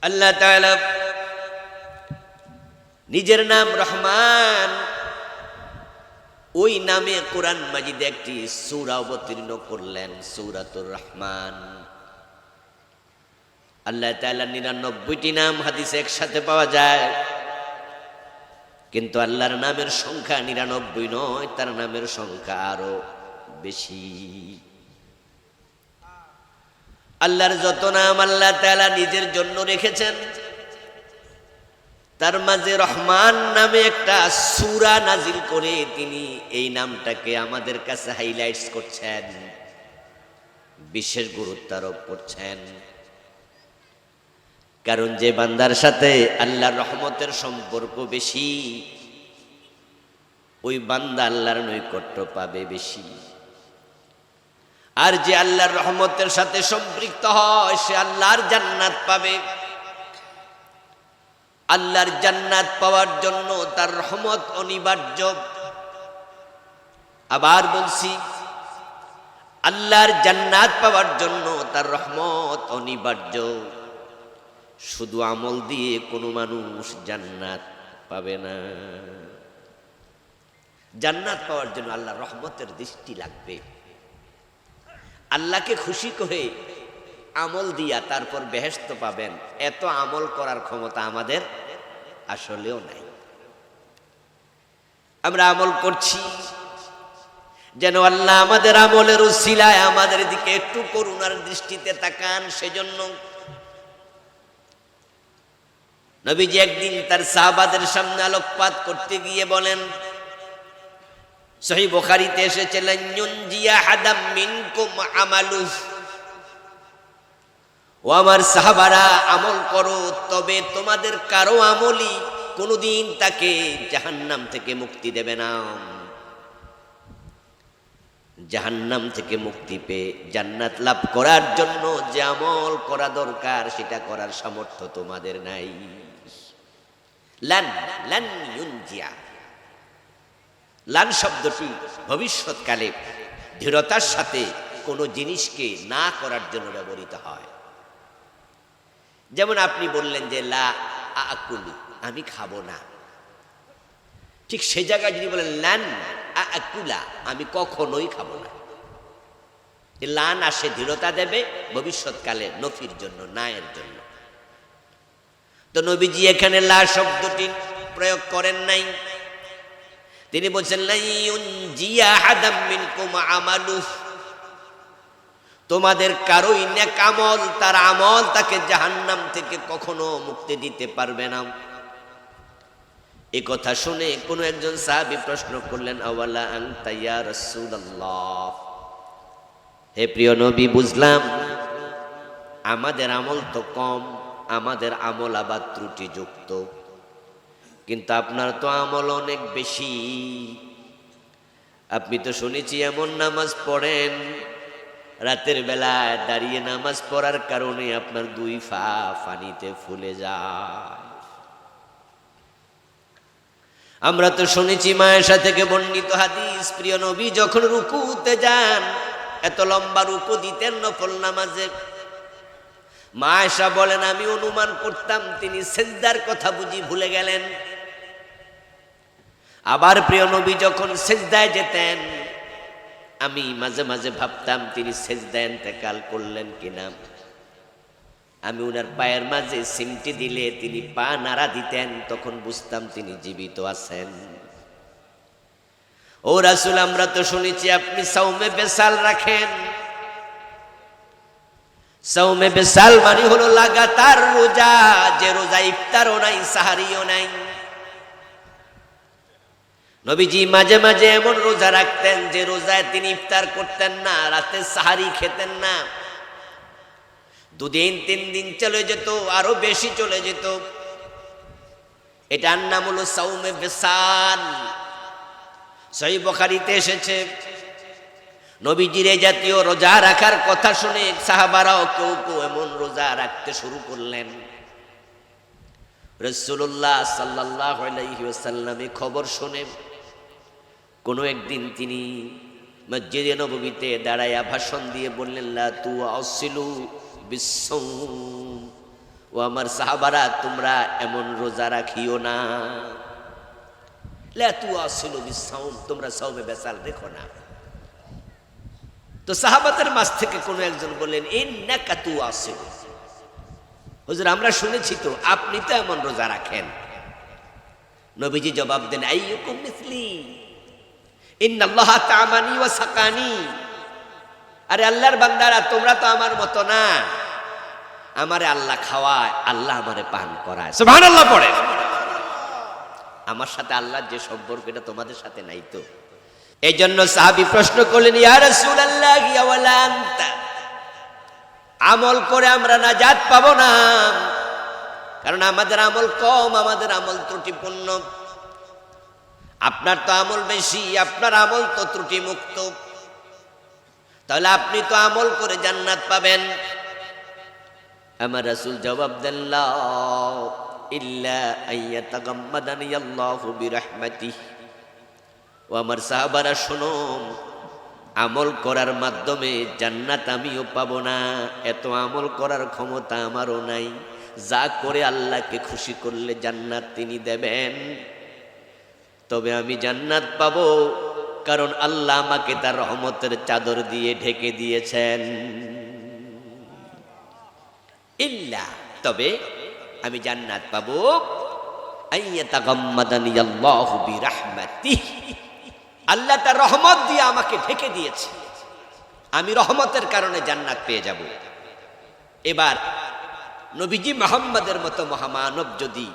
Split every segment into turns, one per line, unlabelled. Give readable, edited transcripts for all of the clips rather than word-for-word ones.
আল্লাহ তাআলা নিজের নাম রহমান, ওই নামে কোরআন মাজিদে একটি সূরা অবতীর্ণ করলেন, সূরাতুর রহমান। আল্লাহ তাআলা ৯৯টি নাম হাদিসে একসাথে পাওয়া যায়, কিন্তু আল্লাহর নামের সংখ্যা ৯৯ নয়, তার নামের সংখ্যা আরো বেশি। আল্লাহর যত নাম আল্লাহ তাআলা নিজের জন্য রেখেছেন, তার মাঝে রহমান নামে একটা সূরা নাজিল করে তিনি এই নামটাকে আমাদের কাছে হাইলাইটস করছেন, বিশেষ গুরুত্ব আরোপ করছেন। কারণ যে বান্দার সাথে আল্লাহর রহমতের সম্পর্ক বেশি, ওই বান্দা আল্লাহর নৈকট্য পাবে বেশি। আর যে আল্লাহর রহমতের সাথে সম্পৃক্ত হয়, সে আল্লাহর জান্নাত পাবে। আল্লাহর জান্নাত পাওয়ার জন্য তার রহমত অনিবার্য। আবার বলছি, আল্লাহর জান্নাত পাওয়ার জন্য তার রহমত অনিবার্য। শুধু আমল দিয়ে কোনো মানুষ জান্নাত পাবে না। জান্নাত পাওয়ার জন্য আল্লাহর রহমতের দৃষ্টি লাগবে। আল্লাহকে খুশি করে আমল দিয়া তারপর বেহেশত পাবেন, এত আমল করার ক্ষমতা আমাদের আসলেও নাই। আমরা আমল করছি যেন আল্লাহ আমাদের আমলের উসিলায় আমাদের দিকে একটু করুণার দৃষ্টিতে তাকান। সেজন্য নবীজি একদিন তার সাহাবাদের সামনে আলোকপাত করতে গিয়ে বলেন, সহিহ বুখারীতে এসেছে, লান ইউনজিয়া হাদাম মিনকুম আমালু, ও আমার সাহাবারা আমল করো, তবে তোমাদের কারো আমলই কোনোদিন তাকে জাহান্নাম থেকে মুক্তি দেবে না। জাহান্নাম থেকে মুক্তি পেয়ে জান্নাত লাভ করার জন্য যে আমল করা দরকার সেটা করার সামর্থ্য তোমাদের নাই। লান লান ইউনজিয়া, লান শব্দটি ভবিষ্যৎকালে দৃঢ়তার সাথে কোনো জিনিসকে না করার জন্য ব্যবহৃত হয়। যেমন আপনি বললেন যে লা আকুলু, আমি খাবো না, ঠিক সে জায়গায় যদি বলেন লান আকুলা, আমি কখনোই খাবো না, লান আসে দৃঢ়তা দেবে ভবিষ্যৎকালে নফির জন্য, নায়ের জন্য। তো নবীজি এখানে লা শব্দটি প্রয়োগ করেন নাই, তিনি বলছেন লা ইউনজিয়া হাদাম মিনকুম আমালু, তোমাদের কারোই নেক আমল, তার আমল তাকে জাহান্নাম থেকে কখনো মুক্তি দিতে পারবে না। এই কথা শুনে কোন একজন সাহাবী প্রশ্ন করলেন, আওয়ালা আনতা ইয়া রাসূলুল্লাহ, হে প্রিয় নবী, বুঝলাম আমাদের আমল তো কম, আমাদের আমল আবার ত্রুটিযুক্ত, কিন্তু আপনার তো আমল অনেক বেশি। আপনি তো শুনেছি এমন নামাজ পড়েন, রাতের বেলায় দাঁড়িয়ে নামাজ পড়ার কারণে আপনার দুই পা পানিতে ফুলে যায়। আমরা তো শুনেছি মায়েশা থেকে বর্ণিত হাদিস, প্রিয় নবী যখন রুকুতে যান, এত লম্বা রুকু দিতেন নফল নামাজে। মায়েশা বলেন, আমি অনুমান করতাম তিনি সিজদার কথা বুঝি ভুলে গেলেন। আবার প্রিয় নবী যখন সিজদায় যেতেন, আমি মাঝে মাঝে ভাবতাম তিনি সিজদায় ইন্তেকাল করলেন কিনা। আমি উনার পায়ের মাঝে সিমটি দিলে তিনি পা নাড়া দিতেন, তখন বুঝতাম তিনি জীবিত আছেন। ও রাসূল, আমরা তো শুনেছি আপনি সাওমে বেসাল রাখেন। সাওমে বেসাল মানে হলো লাগাতার রোজা, যে রোজা ইফতারও নাই সাহারিও নাই। নবীজি মাঝে মাঝে এমন রোজা রাখতেন যে রোজায় তিনি ইফতার করতেন না, রাতে সাহারি খেতেন না। দুদিন তিন দিন চলে যেত, আরো বেশি চলে যেত। এটার নাম হলো সাওমে বেসাল। সহিহ বুখারীতে এসেছে, নবীজির এই জাতীয় রোজা রাখার কথা শুনে সাহাবারাও কেউ কেউ এমন রোজা রাখতে শুরু করলেন। রাসূলুল্লাহ সাল্লাল্লাহু আলাইহি ওয়াসাল্লাম খবর শুনে কোনো একদিন তিনি মসজিদে নববীতে দাঁড়ায়া ভাষণ দিয়ে বললেন, লা তুআসিলু বিসসাওম ও আমার সাহাবারা, তোমরা এমন রোজা রাখিও না, লা তুয়াসিলু বিসাওম, তোমরা সাওমে বেসাল রেখো না। তো সাহাবাদের মাঝ থেকে কোনো একজন বললেন, ইন্নাকা তুয়াসিলু, হুজুর আমরা শুনেছি তো আপনি তো এমন রোজা রাখেন। নবীজি জবাব দেন, আইয়ুকুম মিসলি ইন্নাল্লাহা তা'মানি ওয়া সাকানি, আরে আল্লাহর বান্দারা তোমরা তো আমার মতো না, আমারে আল্লাহ খাওয়ায়, আল্লাহ আমারে পান করায়। সুবহানাল্লাহ পড়ে। আমার সাথে আল্লাহর যে সম্পর্ক এটা তোমাদের সাথে নাই তো। এই জন্য সাহাবী প্রশ্ন করলেন, ইয়া রাসূলুল্লাহ ওয়ালা আনতা, আমল করে আমরা নাজাত পাবো না, কারণ আমাদের আমল কম, আমাদের আমল ত্রুটিপূর্ণ। আপনার তো আমল বেশি, আপনার আমল তো ত্রুটি মুক্ত, তাহলে আপনি তো আমল করে জান্নাত পাবেন। আমার রাসূল জবাব দেন, লা ইল্লা আইয়াতাগাম্মাদানি আল্লাহু বিরহমাতিহি। ও আমার সাহাবারা শোনো, আমল করার মাধ্যমে জান্নাত আমিও পাবো না, এত আমল করার ক্ষমতা আমারও নাই। যা করে আল্লাহকে খুশি করলে জান্নাত তিনি দেবেন, তবে আমি জান্নাত পাবো, কারণ আল্লাহ আমাকে তার রহমতের চাদর দিয়ে ঢেকে দিয়েছেন। ইল্লা, তবে আমি জান্নাত পাবো আইয়াতাগাম্মাদানি আল্লাহু বিরহমাতিহি, আল্লাহ তার রহমত দিয়ে আমাকে ঢেকে দিয়েছে, আমি রহমতের কারণে জান্নাত পেয়ে যাব। এবার নবীজি মুহাম্মদের মতো মহামানব যদি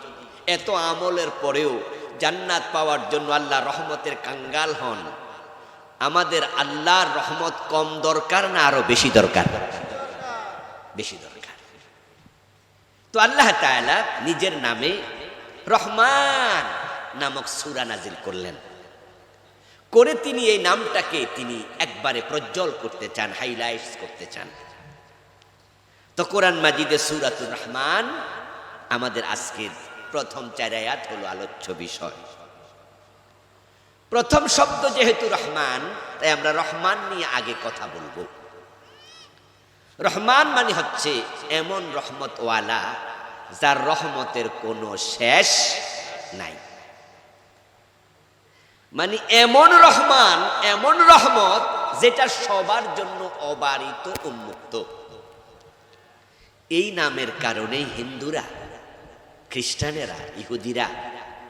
এত আমলের পরেও জান্নাত পাওয়ার জন্য আল্লাহ রহমতের কাঙ্গাল হন, আমাদের আল্লাহর রহমত কম দরকার না আরো বেশি দরকার? বেশি দরকার। তো আল্লাহ তাআলা নিজের নামে রহমান নামক সূরা নাজিল করলেন, করে তিনি এই নামটাকে তিনি একবারে প্রজ্জ্বল করতে চান, হাইলাইটস করতে চান। তো কোরআন মাজিদে সূরাতুর রহমান আমাদের আজকের প্রথম 4 আয়াত হলো আলোচ্য বিষয়। প্রথম শব্দ যেহেতু রহমান, তাই আমরা রহমান নিয়ে আগে কথা বলবো। রহমান মানে হচ্ছে এমন রহমতওয়ালা যার রহমতের কোনো শেষ নাই, মানে এমন রহমান, এমন রহমত যেটা সবার জন্য অবারিত, উন্মুক্ত। এই নামের কারণেই হিন্দুরা, খ্রিস্টানেরা, ইহুদিরা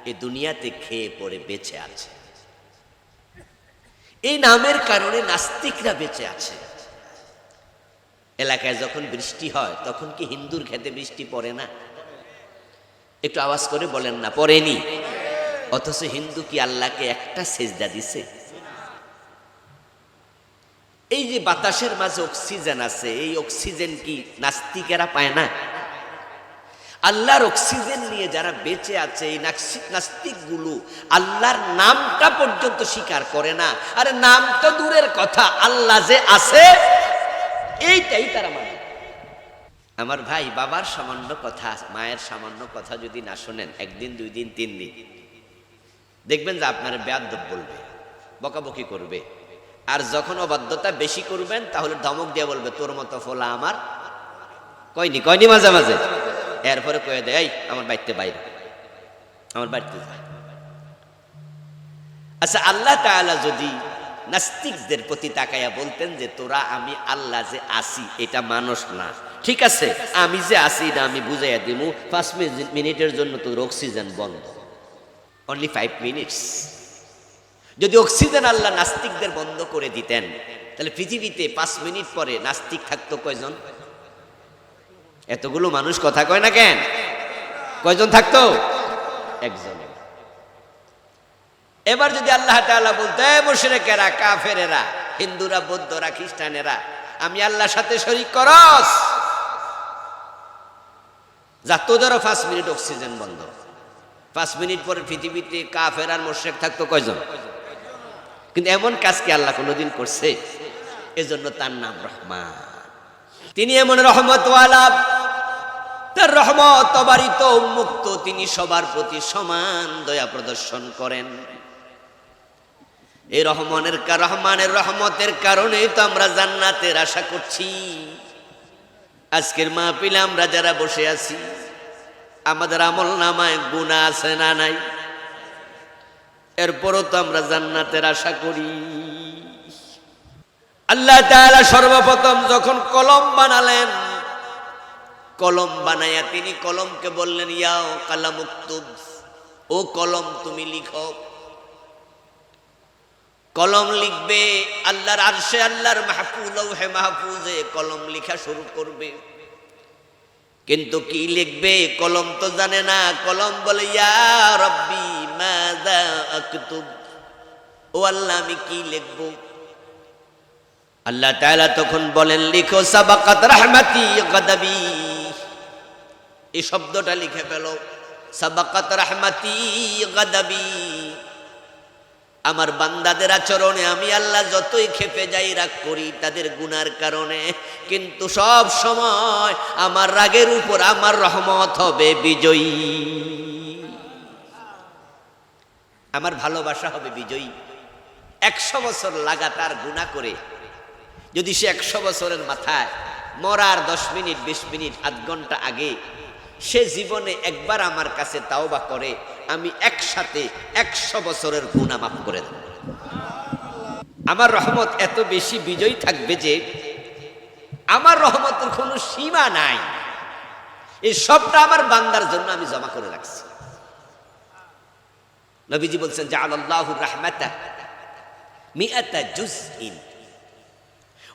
এ দুনিয়াতে খেয়ে পড়ে বেঁচে আছে। এই নামের কারণে নাস্তিকরা বেঁচে আছে। এলাকায় যখন বৃষ্টি হয় তখন কি হিন্দুর খেতে বৃষ্টি পড়ে না? একটু আওয়াজ করে বলেন না, পড়েনি। অথচ হিন্দু কি আল্লাহকে একটা সেজদা দিছে? এই যে বাতাসের মাঝে অক্সিজেন আছে, এই অক্সিজেন কি নাস্তিকেরা পায় না? আল্লাহর অক্সিজেন নিয়ে যারা বেঁচে আছে, এই নাস্তিকগুলো আল্লাহর নামটা পর্যন্ত স্বীকার করে না। আরে নাম তো দূরের কথা, আল্লাহ যে আছে এইটাই তারা মানে। আমার ভাই, বাবার সামান্য কথা, মায়ের সামান্য কথা যদি না শোনেন, একদিন, 2 দিন, 3 দিন দেখবেন যে আপনার বেয়াদব বলবে, বকাবকি করবে। আর যখন অবাধ্যতা বেশি করবেন তাহলে ধমক দিয়ে বলবে, তোর মতো ফোলা আমার কয়নি কয়নি মাঝে মাঝে। এরপরে কয়ে দেয়, এই আমার বাড়িতে বাইরে, আমার বাড়িতে যা। আচ্ছা, আল্লাহ তাআলা যদি নাস্তিকদের প্রতি তাকাইয়া বলতেন যে তোরা আমি আল্লাহ যে আসি এটা মানুষ না, ঠিক আছে, আমি যে আসি না আমি বুঝাইয়া দিমু, 5 মিনিটের জন্য তোর অক্সিজেন বন্ধ, অনলি 5 মিনিটস। যদি অক্সিজেন আল্লাহ নাস্তিকদের বন্ধ করে দিতেন, তাহলে পৃথিবীতে 5 মিনিট পরে নাস্তিক থাকতো কয়জন? এতগুলো মানুষ কথা কয় না কেন? কয়জন থাকতো? একজন। এবার যদি আল্লাহ তাআলা বলতে, মুশরিকেরা, কাফেরেরা, হিন্দুরা, বৌদ্ধরা, খ্রিস্টানেরা, আমি আল্লাহর সাথে শরীক করস, যা তোদেরও 5 মিনিট অক্সিজেন বন্ধ। 5 মিনিট পরে পৃথিবীতে কাফের আর মুশরিক থাকতো কয়জন? কিন্তু এমন কাজ কি আল্লাহ কোনোদিন করছে? এজন্য তার নাম রহমান। তিনি এমন রহমতওয়ালা, তার রহমত অবারিত, উন্মুক্ত, তিনি সবার প্রতি সমান দয়া প্রদর্শন করেন। এই রহমানের রহমতের কারণেই তো আমরা জান্নাতের আশা করছি। আজকের মাহফিলে আমরা যারা বসে আছি, আমাদের আমল নামায় গুনাহ আছে না নাই? এরপরও তো আমরা জান্নাতের আশা করি। আল্লাহ তাআলা সর্বপ্রথম যখন কলম বানালেন, কলম বানাইয়া তিনি কলমকে বললেন, ইয়া কালাম উকতুব, ও কলম তুমি লিখো। কলম লিখবে, আল্লাহর আরশে, আল্লাহর মাহফুজ, লৌহে মাহফুজে কলম লিখা শুরু করবে। কিন্তু কি লিখবে কলম তো জানে না। কলম বলে, ইয়া রব্বি মাযা আকতুব, ও আল্লাহ আমি কি লিখব? আল্লাহ তাআলা তখন বলেন, লিখো সাবাকাত রাহমাতি গাদাবি। এই শব্দটা লিখে ফেলো, সাবাকাত রাহমাতি গাদাবি। আমার বান্দাদের আচরণে আমি আল্লাহ যতই ক্ষেপে যাই, রাগ করি তাদের গুনার কারণে, কিন্তু সব সময় আমার রাগের উপর আমার রহমত হবে বিজয়ী। আমার ভালোবাসা হবে বিজয়ী। 100 বছর লাগাতার গুনাহ করে যদি সে 100 বছরের মাথায় মরার 10 মিনিট 20 মিনিট আধ ঘন্টা আগে সে জীবনে একবার আমার কাছে তাওবা করে, আমি একসাথে 100 বছরের গুনাহ মাফ করে দেব। আমার রহমত এত বেশি বিজয়ী থাকবে যে আমার রহমতের কোনো সীমা নাই। এই সবটা আমার বান্দার জন্য আমি জমা করে রাখছি। নবীজি বলছেন, জাআলাল্লাহুর রাহমাতা মিআতা জুজইন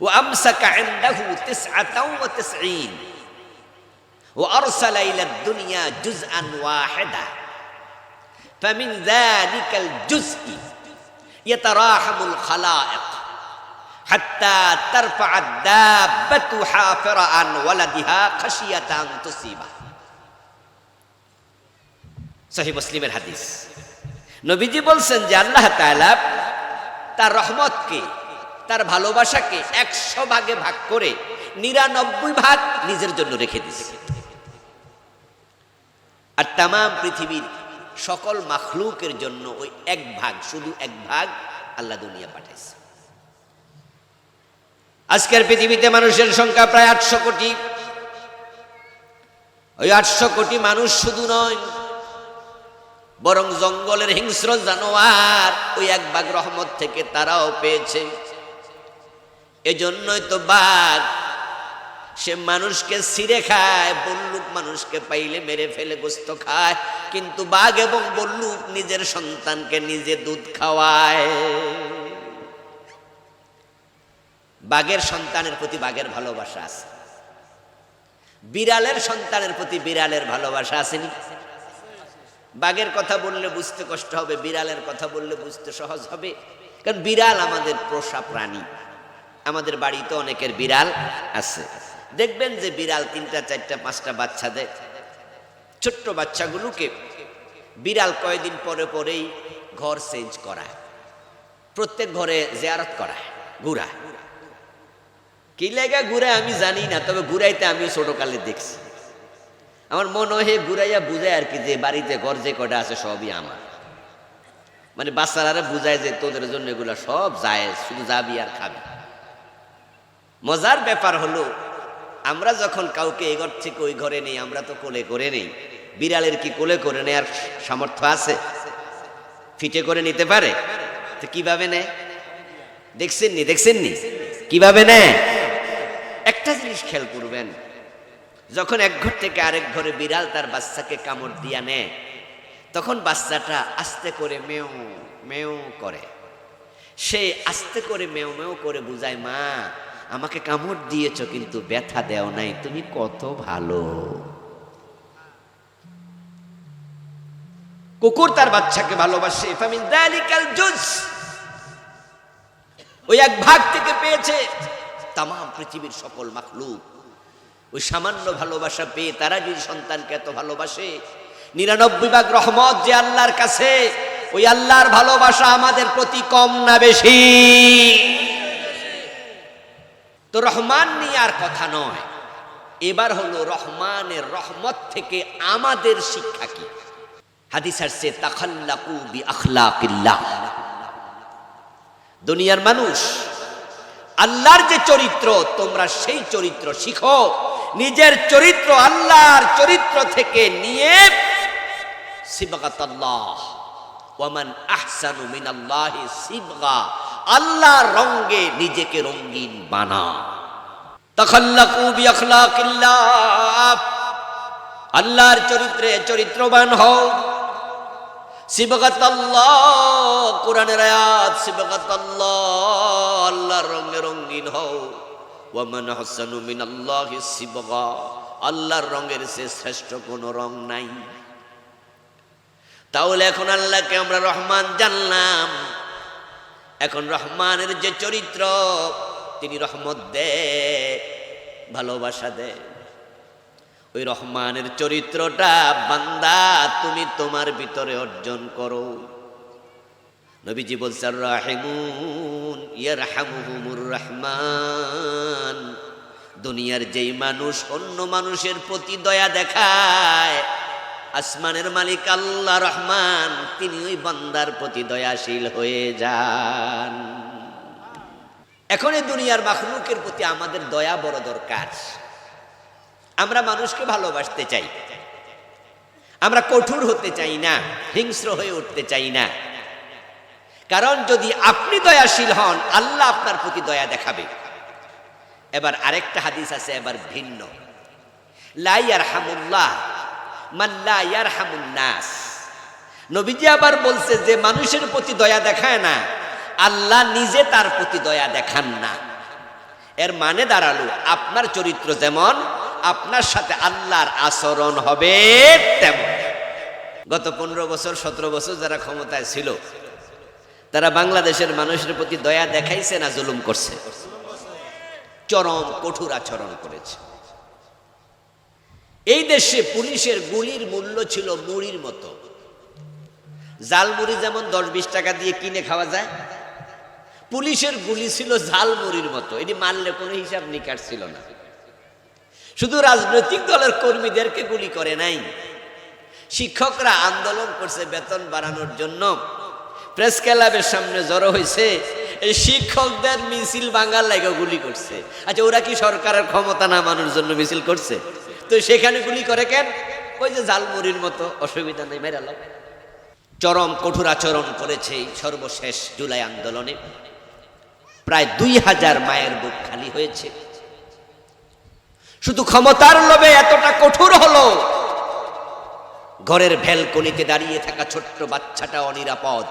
ওয়া আমসাকা ইনদাহু 99 وأرسل إلى الدنيا جزءا واحدا فمن ذلك الجزء يتراحم الخلائق حتى ترفع الدابة حافر عن ولدها خشية أن تصيبه। সহিহ মুসলিমের হাদিস। নবীজি বলছেন যে আল্লাহ তাআলা তার রহমতকে, তার ভালোবাসাকে 100 ভাগে ভাগ করে 99 ভাগ নিজের জন্য রেখে দিয়েছে। আর তাম পৃথিবীর সকল মাখলুকের জন্য ওই 1 ভাগ, শুধু 1 ভাগ আল্লাহ দুনিয়া পাঠাইছে। আজকের পৃথিবীতে মানুষের সংখ্যা প্রায় 800 কোটি। ওই 800 কোটি মানুষ শুধু নয়, বরং জঙ্গলের হিংস্র জানোয়ার ওই 1 ভাগ রহমত থেকে তারাও পেয়েছে। এজন্যই তো বাঘ সে মানুষকে ছিঁড়ে খায়, বল্লুক মানুষকে পাইলে মেরে ফেলে গোস্ত খায়, কিন্তু বাঘ এবং বল্লুক নিজের সন্তানকে নিজে দুধ খাওয়ায়। বাঘের সন্তানের প্রতি বাঘের ভালোবাসা আছে, বিড়ালের সন্তানের প্রতি বিড়ালের ভালোবাসা আসেনি? বাঘের কথা বললে বুঝতে কষ্ট হবে, বিড়ালের কথা বললে বুঝতে সহজ হবে। কারণ বিড়াল আমাদের পোষা প্রাণী। আমাদের বাড়িতে অনেকের বিড়াল আছে। দেখবেন যে বিড়াল 3টা 4টা 5টা বাচ্চা দেয়। ছোট্ট বাচ্চাগুলোকে বিড়াল কয়েকদিন পরে পরেই ঘর চেঞ্জ করায়, প্রত্যেক ঘরে জিয়ারত করায়, ঘুরায়। কি লাগা ঘুরায় আমি জানি না, তবে ঘুরাইতে আমিও ছোটকালে দেখছি। আমার মনে হয় ঘুরাইয়া বুঝায় আর কি যে বাড়িতে ঘর যে কটা আছে সবই আমার। মানে বাচ্চারা বুঝায় যে তোদের জন্য এগুলা সব জায়েজ, শুধু যাবি আর খাবি। মজার ব্যাপার হলো, আমরা যখন কাউকে এই ঘর থেকে ওই ঘরে নেই, আমরা তো কোলে করে নেই। বিড়ালের কি কোলে করে নেয়ার সামর্থ্য আছে? ফিটে করে নিতে পারে? তো কিভাবে নেয় দেখছেননি কিভাবে নেয়? একটা জিনিস খেয়াল করবেন, যখন এক ঘর থেকে আরেক ঘরে বিড়াল তার বাচ্চাকে কামড় দিয়া নেয়, তখন বাচ্চাটা আস্তে করে মেও মেও করে। সে আস্তে করে মেও মেও করে বুঝায়, মা আমাকে কামড় দিয়েছ কিন্তু ব্যথা দেও নাই, তুমি কত ভালো। কুকুর তার বাচ্চাকে ভালোবাসে, ফামিন যালিকাল জুজ, ওই 1 ভাগ থেকে পেয়েছে। তাম পৃথিবীর সকল মাখলুক ওই সামান্য ভালোবাসা পেয়ে তারা যদি সন্তানকে এত ভালোবাসে, 99 ভাগ রহমত যে আল্লাহর কাছে, ওই আল্লাহর ভালোবাসা আমাদের প্রতি কম না বেশি? তো রহমান নিয়ে আর কথা নয়, এবার হলো রহমানের রহমত থেকে আমাদের শিক্ষা কি? হাদিস আসছে, তাখাল্লাকু বিআখলাকিল্লাহ। দুনিয়ার মানুষ, আল্লাহর যে চরিত্র, তোমরা সেই চরিত্র শিখো। নিজের চরিত্র আল্লাহর চরিত্র থেকে নিয়ে সিবগাতাল্লাহ ওয়া মান আহসানু মিনাল্লাহি সিবগা, আল্লাহর রঙে নিজেকে রঙিন বানা। তাখাল্লাকু বিআখলাকিল্লাহ, আল্লাহর চরিত্রে চরিত্রবান হও। সিবগাতাল্লাহ, কোরআনের আয়াত, সিবগাতাল্লাহ, আল্লাহর রঙে রঙিন হও। ওয়া মান আহসানু মিনাল্লাহি সিবগা, আল্লাহর রঙের চেয়ে শ্রেষ্ঠ কোনো রং নাই। তাহলে এখন আল্লাহকে আমরা রহমান জানলাম। এখন রহমানের যে চরিত্র, তিনি রহমত দেয়, ভালোবাসা দেয়। ওই রহমানের চরিত্রটা বান্দা তুমি তোমার ভিতরে অর্জন করো। নবীজি বলছেন রাহিমুন ইয়ারহামুহুমুর রহমান, দুনিয়ার যেই মানুষ অন্য মানুষের প্রতি দয়া দেখায়, আসমানের মালিক আল্লাহ রহমান তিনি ওই বান্দার প্রতি দয়াশীল হয়ে যান। এখন এই দুনিয়ার মাখলুকের প্রতি আমাদের দয়া বড় দরকার। আমরা মানুষকে ভালোবাসতে চাই, আমরা কঠোর হতে চাই না, হিংস্র হয়ে উঠতে চাই না। কারণ যদি আপনি দয়াশীল হন, আল্লাহ আপনার প্রতি দয়া দেখাবে। এবার আরেকটা হাদিস আছে, এবার ভিন্ন। লা ইয়ারহামুল্লাহ মান লা ইয়ারহামুন নাস। নবীজি আবার বলছে যে মানুষের প্রতি দয়া দেখায় না, আল্লাহ নিজে তার প্রতি দয়া দেখান না। এর মানে দাঁড়ালো আপনার চরিত্র যেমন, আপনার সাথে আল্লাহর আচরণ হবে তেমন। গত 15 বছর 17 বছর যারা ক্ষমতায় ছিল, তারা বাংলাদেশের মানুষের প্রতি দয়া দেখাইছে না জুলুম করছে? চরম কঠোর আচরণ করেছে। এই দেশে পুলিশের গুলির মূল্য ছিল মুড়ির মতো। জাল মুড়ি যেমন 10-20 টাকা দিয়ে কিনে খাওয়া যায়, পুলিশের গুলি ছিল ঝাল মুড়ির মতো। এটি মারলে কোনো হিসাব নিকাশ ছিল না। শুধু রাজনৈতিক দলের কর্মীদেরকে গুলি করে নাই, শিক্ষকরা আন্দোলন করছে বেতন বাড়ানোর জন্য, প্রেস ক্লাবের সামনে জড়ো হয়েছে, এই শিক্ষকদের মিছিল ভাঙার লাগে গুলি করছে। আচ্ছা, ওরা কি সরকারের ক্ষমতা নামানোর জন্য মিছিল করছে? তো সেখানে গুলি করে কেন? ওই যে ঝালমুড়ির মতো, অসুবিধা নেই, মেরাল। চরম কঠোর আচরণ করেছে। সর্বশেষ জুলাই আন্দোলনে প্রায় 2000 মায়ের বুক খালি হয়েছে। শুধু ক্ষমতার লোভে এতটা কঠোর হলো, ঘরের ভ্যালকনিতে দাঁড়িয়ে থাকা ছোট্ট বাচ্চাটা অনিরাপদ।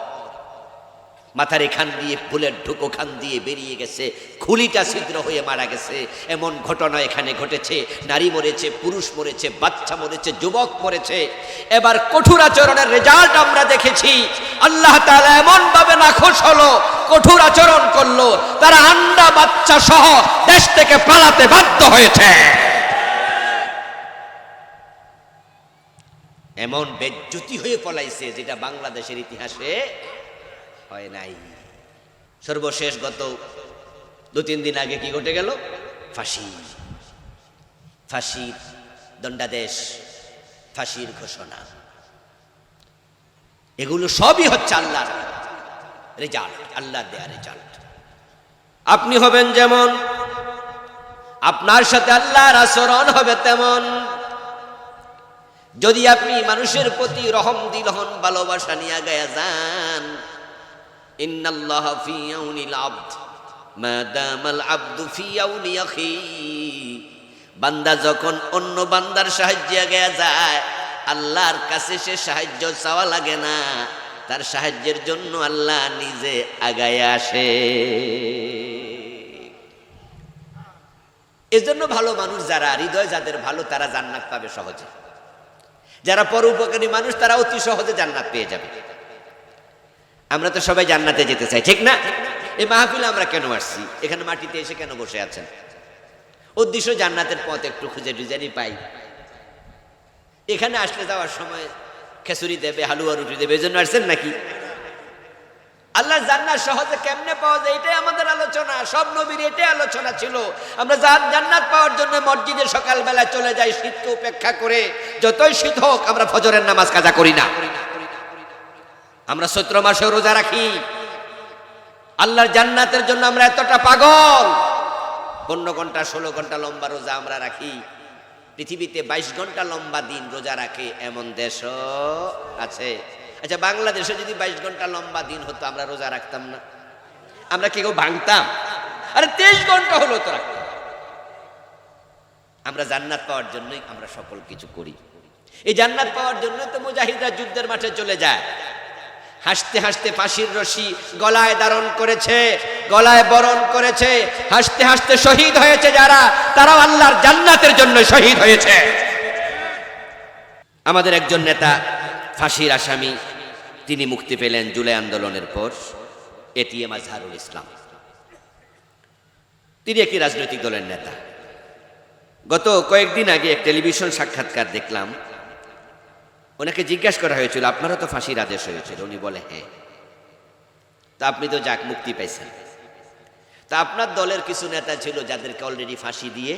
মাথার এখান দিয়ে ফুলের ঢুকো খান দিয়ে বেরিয়ে গেছে, খুলিটা ছিদ্র হয়ে মারা গেছে। এমন ঘটনা এখানে ঘটেছে। নারী মরেছে, পুরুষ মরেছে, বাচ্চা মরেছে, যুবক মরেছে। এবার কঠোর আচরণের রেজাল্ট আমরা দেখেছি। আল্লাহ তাআলা এমন ভাবে নাখোশ হলো, কঠোর আচরণ করলো, তারা আন্ডা বাচ্চা সহ দেশ থেকে পালাতে বাধ্য হয়েছে। এমন বেজ্জতি হয়ে পলাইছে যেটা বাংলাদেশের ইতিহাসে হয় নাই। সর্বশেষ গত 2-3 দিন আগে কি ঘটে গেল? ফাঁসির দণ্ডাদেশ, ফাঁসির ঘোষণা। এগুলো সবই হচ্ছে আল্লাহর রেজাল্ট, আল্লাহর দেয়া রেজাল্ট। আপনি হবেন যেমন, আপনার সাথে আল্লাহর আচরণ হবে তেমন। যদি আপনি মানুষের প্রতি রহম দিল হন, ভালোবাসা নিয়ে গায়া যান, ইন্নাল্লাহা ফি আউনিল আবদ মা দামাল আবদু ফি আউনি আখি। বান্দা যখন অন্য বান্দার সাহায্যে আগায়া যায়, আল্লাহর কাছে সে সাহায্য চাওয়া লাগে না, তার সাহায্যের জন্য আল্লাহ নিজে আগায় আসে। এজন্য ভালো মানুষ যারা, হৃদয় যাদের ভালো, তারা জান্নাত পাবে সহজে। যারা পরোপকারী মানুষ, তারা অতি সহজে জান্নাত পেয়ে যাবে। আমরা তো সবাই জান্নাতে যেতে চাই, ঠিক না? এই মাহফিলে আমরা কেন আসছি? এখানে মাটিতে এসে কেন বসে আছেন? উদ্দেশ্য জান্নাতের পথ একটু খুঁজে টুজারি পাই। এখানে আসলে যাওয়ার সময় খেচুরি দেবে, হালুয়া রুটি দেবে, এই জন্য আসছেন নাকি? আল্লাহ জান্নাত সহজে কেমনে পাওয়া যায়, এটাই আমাদের আলোচনা। সব নবীর এটাই আলোচনা ছিল। আমরা জান্নাত পাওয়ার জন্য মসজিদে সকালবেলা চলে যাই, শীতকে উপেক্ষা করে। যতই শীত হোক, আমরা ফজরের নামাজ কাজা করি না। আমরা চৈত্র মাসে রোজা রাখি। আল্লাহর জান্নাতের জন্য আমরা এতটা পাগল। 15 ঘন্টা 16 ঘন্টা লম্বা রোজা আমরা রাখি। পৃথিবীতে 22 ঘন্টা লম্বা দিন রোজা রাখে এমন দেশও আছে। আচ্ছা, বাংলাদেশে যদি 22 ঘন্টা লম্বা দিন হতো, আমরা রোজা রাখতাম না? আমরা কেউ ভাঙতাম? আরে 23 ঘন্টা হলো তো রাখতাম। আমরা জান্নাত পাওয়ার জন্যই আমরা সকল কিছু করি। এই জান্নাত পাওয়ার জন্যই তো মুজাহিদরা যুদ্ধের মাঠে চলে যায়। হাসতে হাসতে ফাঁসির রশি গলায় ধারণ করেছে, গলায় বরণ করেছে, হাসতে হাসতে শহীদ হয়েছে যারা, তারাও আল্লাহর জান্নাতের জন্য শহীদ হয়েছে। আমাদের একজন নেতা ফাঁসির আসামি, তিনি মুক্তি পেলেন জুলাই আন্দোলনের পর। এটিএম আজহারুল ইসলাম, তিনি একটি রাজনৈতিক দলের নেতা। গত কয়েকদিন আগে এক টেলিভিশন সাক্ষাৎকার দেখলাম, ওনাকে জিজ্ঞাসা করা হয়েছিল, আপনারও তো ফাঁসির আদেশ হয়েছিল? উনি বলে হ্যাঁ। তা আপনি তো যাক মুক্তি পাইছেন, তা আপনার দলের কিছু নেতা ছিল যাদেরকে অলরেডি ফাঁসি দিয়ে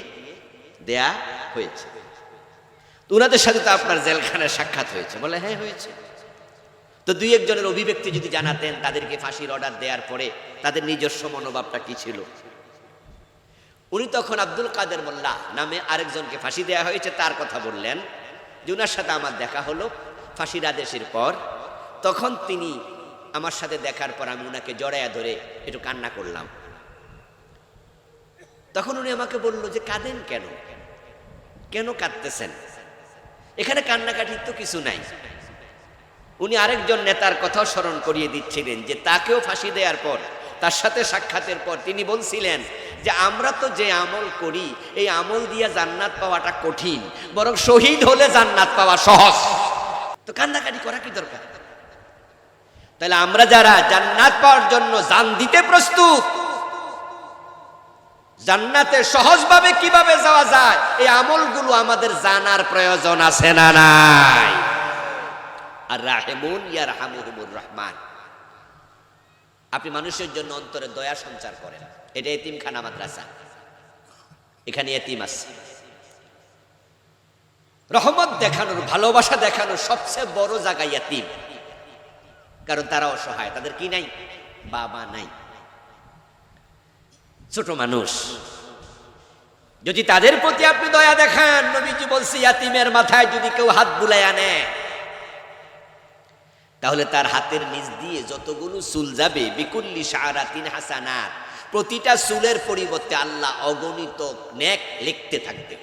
দেয়া হয়েছে, তো ওনাদের সাথে তো আপনার জেলখানায় সাক্ষাৎ হয়েছে? বলে হ্যাঁ হয়েছে। তো দুই একজনের অভিব্যক্তি যদি জানাতেন, তাদেরকে ফাঁসির অর্ডার দেওয়ার পরে তাদের নিজস্ব মনোভাবটা কি ছিল। উনি তখন আব্দুল কাদের মোল্লা নামে আরেকজনকে ফাঁসি দেওয়া হয়েছে তার কথা বললেন, যে ওনার সাথে আমার দেখা হলো ফাঁসির আদেশের পর। তখন তিনি আমার সাথে দেখার পর আমি ওনাকে জড়াইয়া ধরে একটু কান্না করলাম। তখন উনি আমাকে বলল যে কাঁদেন কেন, কেন কাঁদতেছেন? এখানে কান্নাকাটির তো কিছু নাই। উনি আরেকজন নেতার কথাও স্মরণ করিয়ে দিচ্ছিলেন, যে তাকেও ফাঁসি দেওয়ার পর, তার সাথে সাক্ষাতের পর তিনি বলছিলেন যে আমরা তো যে আমল করি, এই আমল দিয়ে জান্নাত পাওয়াটা কঠিন, বরং শহীদ হলে জান্নাত পাওয়া সহজ। তো কান্নাকাটি করা কি দরকার? তাহলে আমরা যারা জান্নাত পাওয়ার জন্য জান দিতে প্রস্তুত, জান্নাতে সহজভাবে কিভাবে যাওয়া যায়, এই আমলগুলো আমাদের জানার প্রয়োজন আছে না নাই? আর রাহিমুন ইয়ারহামুহুমুর রহমান, আপনি মানুষের জন্য অন্তরে দয়া সঞ্চার করেন। এটা এতিমখানা মাদ্রাসা, এখানে এতিম আছে। রহমত দেখানোর, ভালোবাসা দেখানোর সবচেয়ে বড় জায়গা এতিম, কারণ তারা অসহায়, তাদের কি নাই? বাবা নাই, ছোট মানুষ। যদি তাদের প্রতি আপনি দয়া দেখান, নবীজি বলছে ইয়াতিমের মাথায় যদি কেউ হাত বুলাইয়া নেয়, তাহলে তার হাতের নিচ দিয়ে যতগুলো চুল যাবে, বিকুল্লি শাআরাতিন হাসানাত, প্রতিটা চুলের পরিবর্তে আল্লাহ অগণিত নেক লিখতে থাকবে।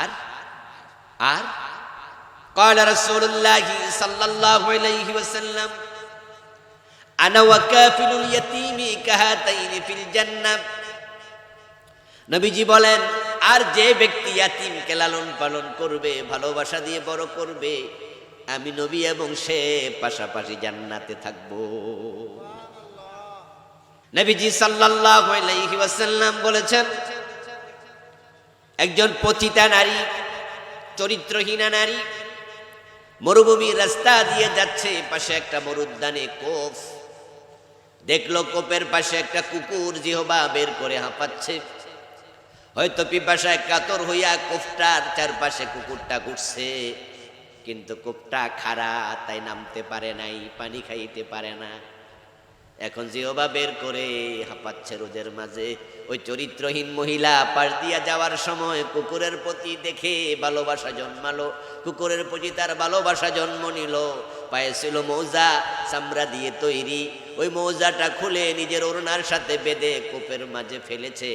আর আর قال رسول الله صلى الله عليه وسلم انا وكافل اليتيم كهاتين في الجنه, নবীজি বলেন, আর যে ব্যক্তি ইয়াতিমকে লালন পালন করবে, ভালোবাসা দিয়ে বড় করবে, আমি নবী এবং সে পাশাপাশি জান্নাতে থাকবো। নবীজি সাল্লাল্লাহু আলাইহি ওয়াসাল্লাম বলেছেন, একজন পতিতা নারী, চরিত্রহীনা নারী মরুভূমির রাস্তা দিয়ে যাচ্ছে, পাশে একটা মরুদ্যানে কোফ দেখলো, কোপের পাশে একটা কুকুর জিহবা বের করে হাঁপাচ্ছে। হয়তো পিপাসায় কাতর হইয়া কোফটার চারপাশে কুকুরটা ঘুরছে, কিন্তু কোপটা খাড়া, তাই নামতে পারে নাই, পানি খাইতে পারে না। এখন জিহবা বের করে হাঁপাচ্ছে রোদের মাঝে। ওই চরিত্রহীন মহিলা পাশ দিয়া যাওয়ার সময় কুকুরের প্রতি দেখে ভালোবাসা জন্মালো, কুকুরের প্রতি তার ভালোবাসা জন্ম নিল। পায়ে ছিল মৌজা, চামড়া দিয়ে তৈরি। ওই মৌজাটা খুলে নিজের ওড়নার সাথে বেঁধে কূপের মাঝে ফেলেছে।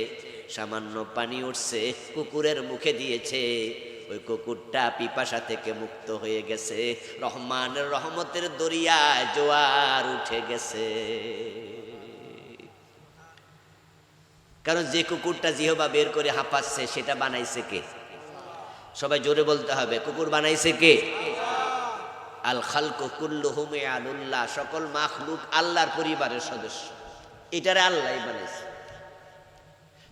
সামান্য পানি উঠছে, কুকুরের মুখে দিয়েছে। ওই কুকুরটা পিপাসা থেকে মুক্ত হয়ে গেছে। রহমানের রহমতের দরিয়ায় জোয়ার উঠে গেছে। কারণ যে কুকুরটা জিহবা বের করে হাঁপাচ্ছে, সেটা বানাইছে কে? সবাই জোরে বলতে হবে, কুকুর বানাইছে কে? আল খালকু কুল্লুহুম ইয়ালুল্লাহ, সকল মাখলুক আল্লাহর পরিবারের সদস্য। এটারে আল্লাহই বানাইছে।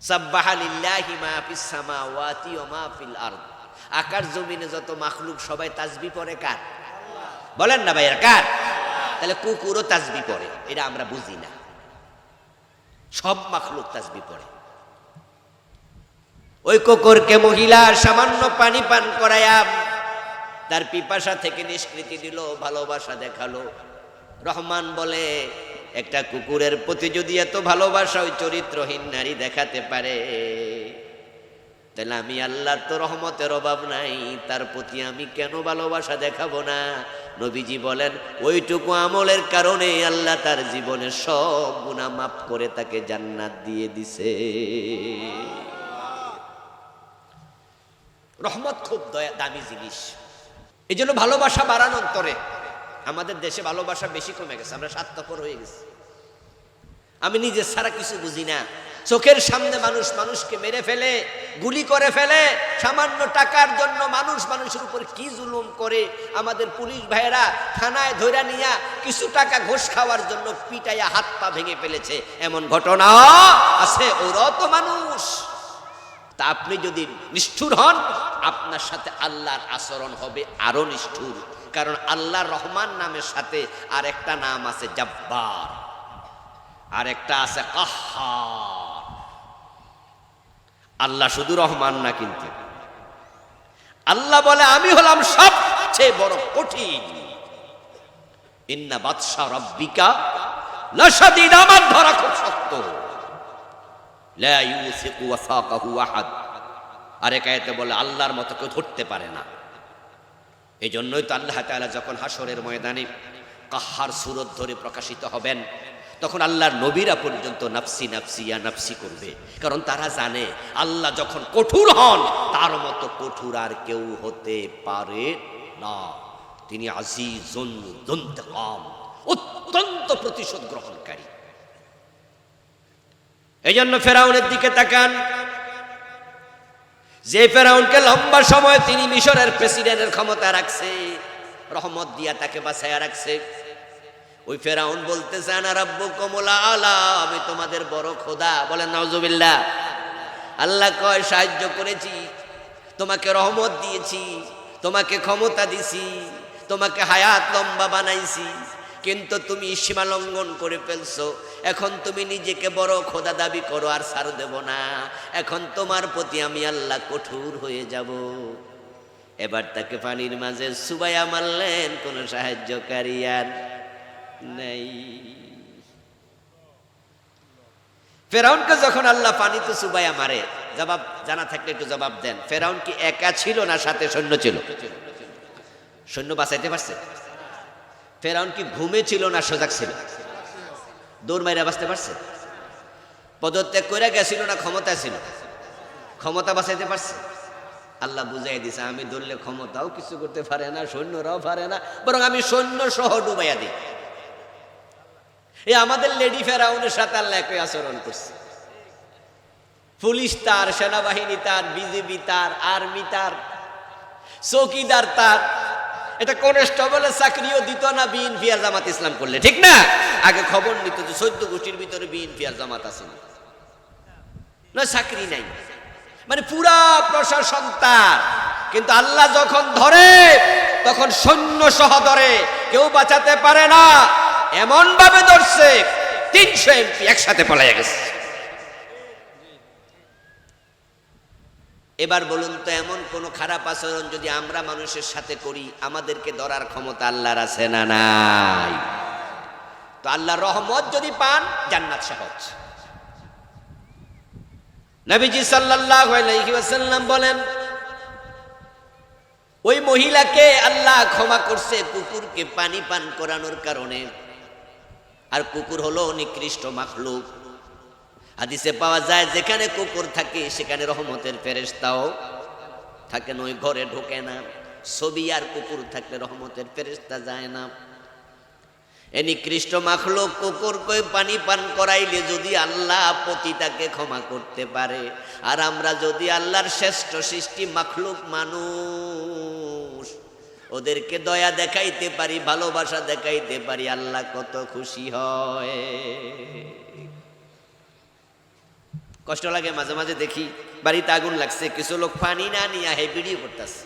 সাব্বাহা লিল্লাহি মা ফিস সামাওয়াতি ওয়া মা ফিল আরদ, আকাশ জমিনে যত মাখলুক সবাই তাসবিহ পড়ে কার? বলেন না ভাইয়া, কার? তাহলে কুকুরও তাসবিহ পড়ে, এটা আমরা বুঝি না। সব মাখলুক তাসবিহ পড়ে। ওই কুকুরকে মহিলা সামান্য পানি পান করায়া তার পিপাসা থেকে নিষ্কৃতি দিল, ভালোবাসা দেখালো। রহমান বলে, একটা কুকুরের প্রতি যদি এত ভালোবাসা ওই চরিত্রহীন নারী দেখাতে পারে, তাহলে আমি আল্লাহর তো রহমতের অভাব নাই, তার প্রতি আমি কেন ভালোবাসা দেখাবো না? নবীজি বলেন ওইটুকু আমলের কারণে আল্লাহ তার জীবনের সব গুনাহ মাফ করে তাকে জান্নাত দিয়ে দিছে। রহমত খুব দামি জিনিস। এই জন্য ভালোবাসা বাড়ানো অন্তরে। আমাদের দেশে ভালোবাসা বেশি কমে গেছে, আমরা স্বার্থপর হয়ে গেছি। আমি নিজে ছাড়া কিছু বুঝি না। চোখের সামনে মানুষ মানুষকে মেরে ফেলে, গুলি করে ফেলে, সামান্য টাকার জন্য মানুষ মানুষের উপর কি জুলুম করে। আমাদের পুলিশ ভাইয়েরা থানায় ধইরা নিয়া কিছু টাকা ঘুষ খাওয়ার জন্য পিটাইয়া হাত পা ভেঙে ফেলেছে, এমন ঘটনা আছে। ওরাও তো মানুষ। তা আপনি যদি নিষ্ঠুর হন, আপনার সাথে আল্লাহর আচরণ হবে আরো নিষ্ঠুর। কারণ আল্লাহ রহমান নামের সাথে আর একটা নাম আছে জব্বার, আর একটা আছে কাহ্হার। আল্লাহ শুধু রহমান না, কিন্তু আল্লাহ বলে আমি হলাম সবচেয়ে বড় কঠিন। ইন্না বাতশা রাব্বিকা লাশাদীদ, আমার ধরা খুব শক্ত। লা ইউসিকু ওয়াসাকাহু আহাদ। আরেক আয়াতে বলে আল্লাহর মতো কেউ ধরতে পারে না। এই জন্যই তো আল্লাহ তাআলা যখন হাসরের ময়দানে কাহ্হার সুরত ধরে প্রকাশিত হবেন, তখন আল্লাহর নবীরা পর্যন্ত নাফসি নাফসি ইয়া নাফসি করবে। কারণ তারা জানে আল্লাহ যখন কঠোর হন, তার মতো কঠোর আর কেউ হতে পারে না। তিনি আজিজুন যুনতাকাম, অত্যন্ত প্রতিশোধ গ্রহণকারী। এই জন্য ফেরাউনের দিকে তাকান। যে ফেরাউনকে লম্বা সময় তিনি মিশরের প্রেসিডেন্টের ক্ষমতা রাখছে, রহমত দিয়া তাকে বাঁচাইয়া রাখছে, ওই ফেরাউন বলতেছে আনা রাব্বুকুমুল আলা, আমি তোমাদের বড় খোদা। বলেন নাউজুবিল্লাহ। আল্লাহ কয় সাহায্য করেছি, তোমাকে রহমত দিয়েছি, তোমাকে ক্ষমতা দিছি, তোমাকে হায়াত লম্বা বানাইছি, কিন্তু তুমি সীমা লঙ্ঘন করে ফেলছো। এখন তুমি নিজেকে বড় খোদা দাবি করো, আর ছাড় দেব না। এখন তোমার প্রতি আমি আল্লাহ কঠোর হয়ে যাব। এবার তাকে পানির মাঝে চুবাইয়া মারলেন, কোন সাহায্যকারী আর নেই। ফেরাউনকে যখন আল্লাহ পানিতে চুবাইয়া মারে, জবাব জানা থাকলে একটু জবাব দেন। ফেরাউন কি একা ছিল না সাথে সৈন্য ছিল? সৈন্য বাঁচাইতে পারছে? ফেরাউন কি ঘুমে ছিল না সজাগ ছিল? দৌড় মাইরা বাঁচতে পারছে? পদত্যাগ করে গেছিল না ক্ষমতা ছিল? ক্ষমতা বাঁচাইতে পারছে? আল্লাহ বুঝাই দিছে আমি ধরলে ক্ষমতাও কিছু করতে পারে না, সৈন্যরাও পারে না, বরং আমি সৈন্য সহ ডুবাইয়া দিই। এই আমাদের লেডি ফেরাউনের সাথে আল্লাহ একই আচরণ করছে। পুলিশ তার, সেনাবাহিনী তার, বিজেপি তার, আর্মি তার, চৌকিদার তার। এটা কনস্টেবলের চাকরিও দিত না বিএনপি আর জামাত ইসলাম করলে, ঠিক না? আগে খবর নিত যে 14 গোষ্ঠীর ভিতরে বিএনপি আর জামাত আছে না, চাকরি নাই, মানে পুরা প্রশাসন তার। কিন্তু আল্লাহ যখন ধরে তখন সৈন্য সহ ধরে, কেউ বাঁচাতে পারে না। এমন ভাবে ধরছে 300 এমপি একসাথে পলাইয়া গেছে। এবার বলুন তো, এমন কোন খারাপ আচরণ যদি আমরা মানুষের সাথে করি, আমাদেরকে ধরার ক্ষমতা আল্লাহর আছে না নাই? তো আল্লাহর রহমত যদি পান, জান্নাত সহজ। নবীজি সাল্লাল্লাহু আলাইহি ওয়াসাল্লাম বলেন, ওই মহিলাকে আল্লাহ ক্ষমা করছে কুকুরকে পানি পান করানোর কারণে। আর কুকুর হলো নিকৃষ্ট মাখলুক। হাদিসে পাওয়া যায় যেখানে কুকুর থাকে সেখানে রহমতের ফেরেশতাও থাকেন, ওই ঘরে ঢোকে না। ছবি আর কুকুর থাকলে রহমতের ফেরেশতা যায় না। এ নিকৃষ্ট মাখলুক কুকুরকে পানি পান করাইলে যদি আল্লাহ পতিতাকে ক্ষমা করতে পারে, আর আমরা যদি আল্লাহর শ্রেষ্ঠ সৃষ্টি মাখলুক মানুষ ওদেরকে দয়া দেখাইতে পারি, ভালোবাসা দেখাইতে পারি, আল্লাহ কত খুশি হয়। কষ্ট লাগে মাঝে মাঝে দেখি বাড়িতে আগুন লাগছে, কিছু লোক পানি না নিয়ে হে ভিডিও করতেছে।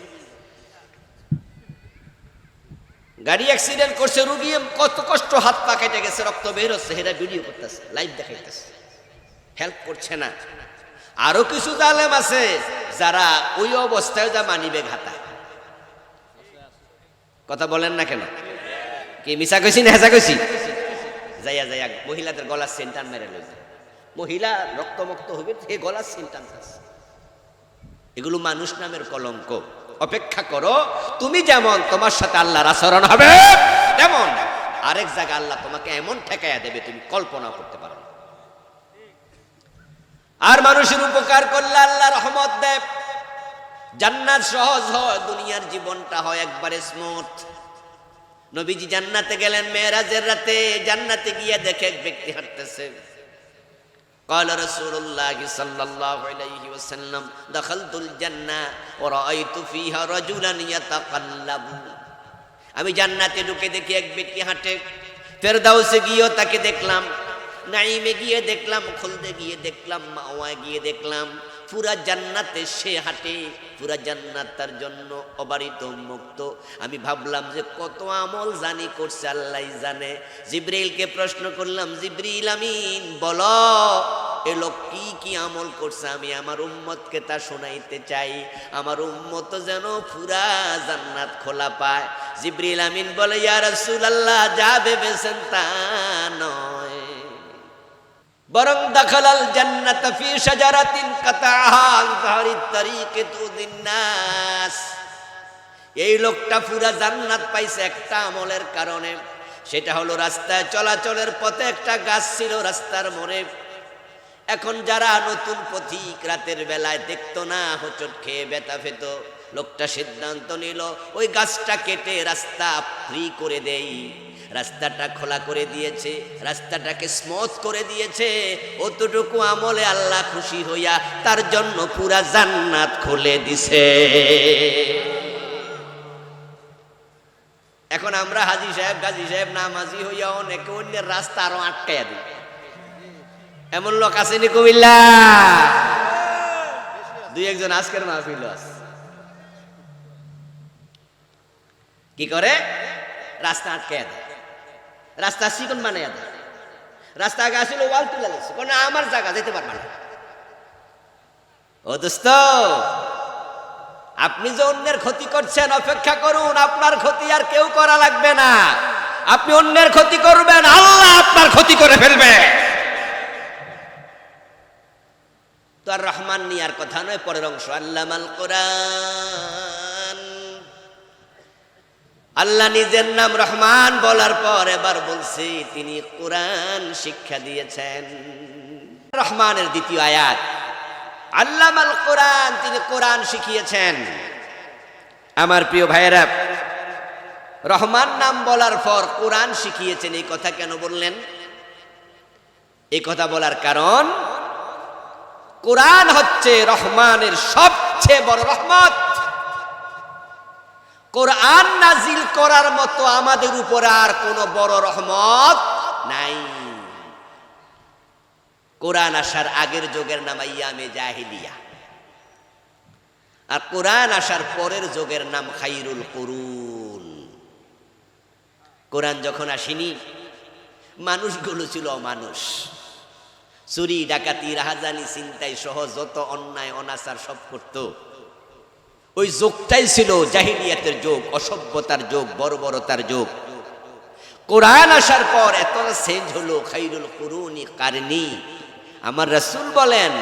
গাড়ি অ্যাক্সিডেন্ট করছে, রুগী কত কষ্ট, হাত পা কেটে গেছে, রক্ত বের হচ্ছে, হেরা ভিডিও করতেছে, লাইভ দেখাইতেছে, হেল্প করছে না। আরো কিছু জালেম আছে যারা ওই অবস্থায় যা মানিবে ঘাতা। কথা বলেন না কেন? কি মিছা কইছি না হেসা কইছি? যাইয়া যাইয়া মহিলাদের গলার সেন্টার মেরে লইছে, মহিলা রক্তমুক্ত হবে, এ গলার সেন্টার আছে। এগুলো মানুষ নামের কলঙ্ক। অপেক্ষা করো, তুমি যেমন তোমার সাথে আল্লাহর আচরণ হবে তেমন আরেক জায়গায় আল্লাহ তোমাকে এমন ঠেকাইয়া দেবে তুমি কল্পনা করতে পারো না। আর মানুষের উপকার করলে আল্লাহ রহমত দেব, জান্নাত সহজ হয়, দুনিয়ার জীবনটা হয় একবারে স্মুথ। নবীজি জান্নাতে গেলেন মেরাজের রাতে, জান্নাতে গিয়ে দেখে এক ব্যক্তি হাঁটতেছে। قال رسول الله صلى الله عليه وسلم دخلت الجنة ورأيت فيها رجلا يتقلب। আমি জান্নাতে ঢুকে দেখি এক ব্যক্তি হাঁটে। ফেরদাউসে গিয়েও তাকে দেখলাম, নাইমে গিয়ে দেখলাম, খুলদে গিয়ে দেখলাম, মাওয়া গিয়ে দেখলাম, পুরা জান্নাতে সে হাঁটে, পুরা জান্নাত তার জন্য অবারিত মুক্ত। আমি ভাবলাম যে কত আমল জানি করছে আল্লাহ জানে। জিবরিলকে প্রশ্ন করলাম, জিবরিল আমিন বলো এ লোক কি কি আমল করছে, আমি আমার উম্মতকে তা শোনাইতে চাই, আমার উম্মত যেন পুরা জান্নাত খোলা পায়। জিবরিল আমিন বলে, ইয়া রাসূলুল্লাহ যা ভেবেছেন তা নয়, বরং দাখালাল জান্নাত ফি শাজারাতিন কাতাহা আন যাহরিত তারিকে তুদিন নাস। এই লোকটা পুরা জান্নাত পাইছে একটা আমলের কারণে, সেটা হলো রাস্তায় চলাচলের পথে একটা গাছ ছিল রাস্তার মোড়ে। এখন যারা নতুন পথিক রাতের বেলায় দেখতো না, হোঁচট খেয়ে ব্যথা পেত, লোকটা সিদ্ধান্ত নিল ওই গাছটা কেটে রাস্তা ফ্রি করে দেই। রাস্তাটা খোলা করে দিয়েছে, রাস্তাটাকে স্মুথ করে দিয়েছে। অতটুকু আমলে আল্লাহ খুশি হইয়া তার জন্য পুরা জান্নাত খুলে দিছে। এখন আমরা হাজী সাহেব গাজী সাহেব নামাজি হইয়া অনেকে অন্যের রাস্তা আরো আটকাইয়া দিই, এমন লোক আসেনি কুমিল্লা? দুই একজন আজকের মাহফিল আছে। কি করে? রাস্তা আটকাইয়া দেয়, রাস্তা চিকন বানাইয়া দেয়, রাস্তা আগে আসলে ওয়াল তুলে দিচ্ছে, কোনো আমার জায়গা যেতে পারবে না। ও দোস্ত, আপনি যে অন্যের ক্ষতি করছেন, অপেক্ষা করুন, আপনার ক্ষতি আর কেউ করা লাগবে না। আপনি অন্যের ক্ষতি করবেন, আল্লাহ আপনার ক্ষতি করে ফেলবে। তো আর রহমান নিয়ার কথা নয়, পরের অংশ আল্লামাল কোরআন। আল্লাহ নিজের নাম রহমান বলার পর এবার বলছি তিনি কোরআন শিক্ষা দিয়েছেন। রহমানের দ্বিতীয় আয়াত, আল্লামাল কোরআন, তিনি কোরআন শিখিয়েছেন। আমার প্রিয় ভাইয়েরা, রহমান নাম বলার পর কোরআন শিখিয়েছেন, এই কথা কেন বললেন? এই কথা বলার কারণ, কোরআন হচ্ছে রহমানের সবচেয়ে বড় রহমত। কোরআন নাজিল করার মতো আমাদের উপরে আর কোনো বড় রহমত নাই। কোরআন আসার আগের যুগের নাম আইয়ামে জাহিলিয়া, আর কোরআন আসার পরের যুগের নাম খাইরুল কুরুন। কোরআন যখন আসেনি, মানুষগুলো ছিল অমানুষ, চুরি ডাকাতি রাহাজানি ছিনতাই সহ যত অন্যায় অনাচার সব করত। ওই যুগটাই ছিল জাহিলিয়াতের যুগ, অসভ্যতার যুগ, বর্বরতার যুগ। কোরআন আসার পর এত চেঞ্জ হলো, খাইরুল কুরুনি কারনি। আমার রাসূল বলেন,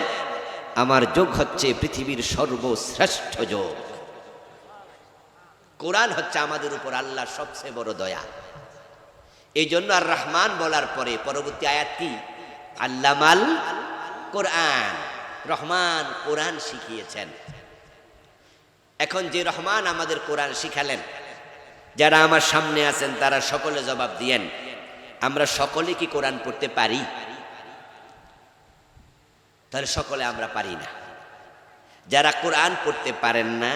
আমার যুগ হচ্ছে পৃথিবীর সর্বশ্রেষ্ঠ যুগ। কোরআন হচ্ছে আমাদের উপর আল্লাহর সবচেয়ে বড় দয়া। এই জন্য আর রহমান বলার পরে পরবর্তী আয়াত কি? আল্লামাল কোরআন, রহমান কোরআন শিখিয়েছেন। এখন যে রহমান আমাদের কোরআন শিখালেন, যারা আমার সামনে আছেন তারা সকলে জবাব দিয়েন, আমরা সকলে কি কোরআন পড়তে পারি? তাহলে সকলে আমরা পারি না। যারা কোরআন পড়তে পারেন না,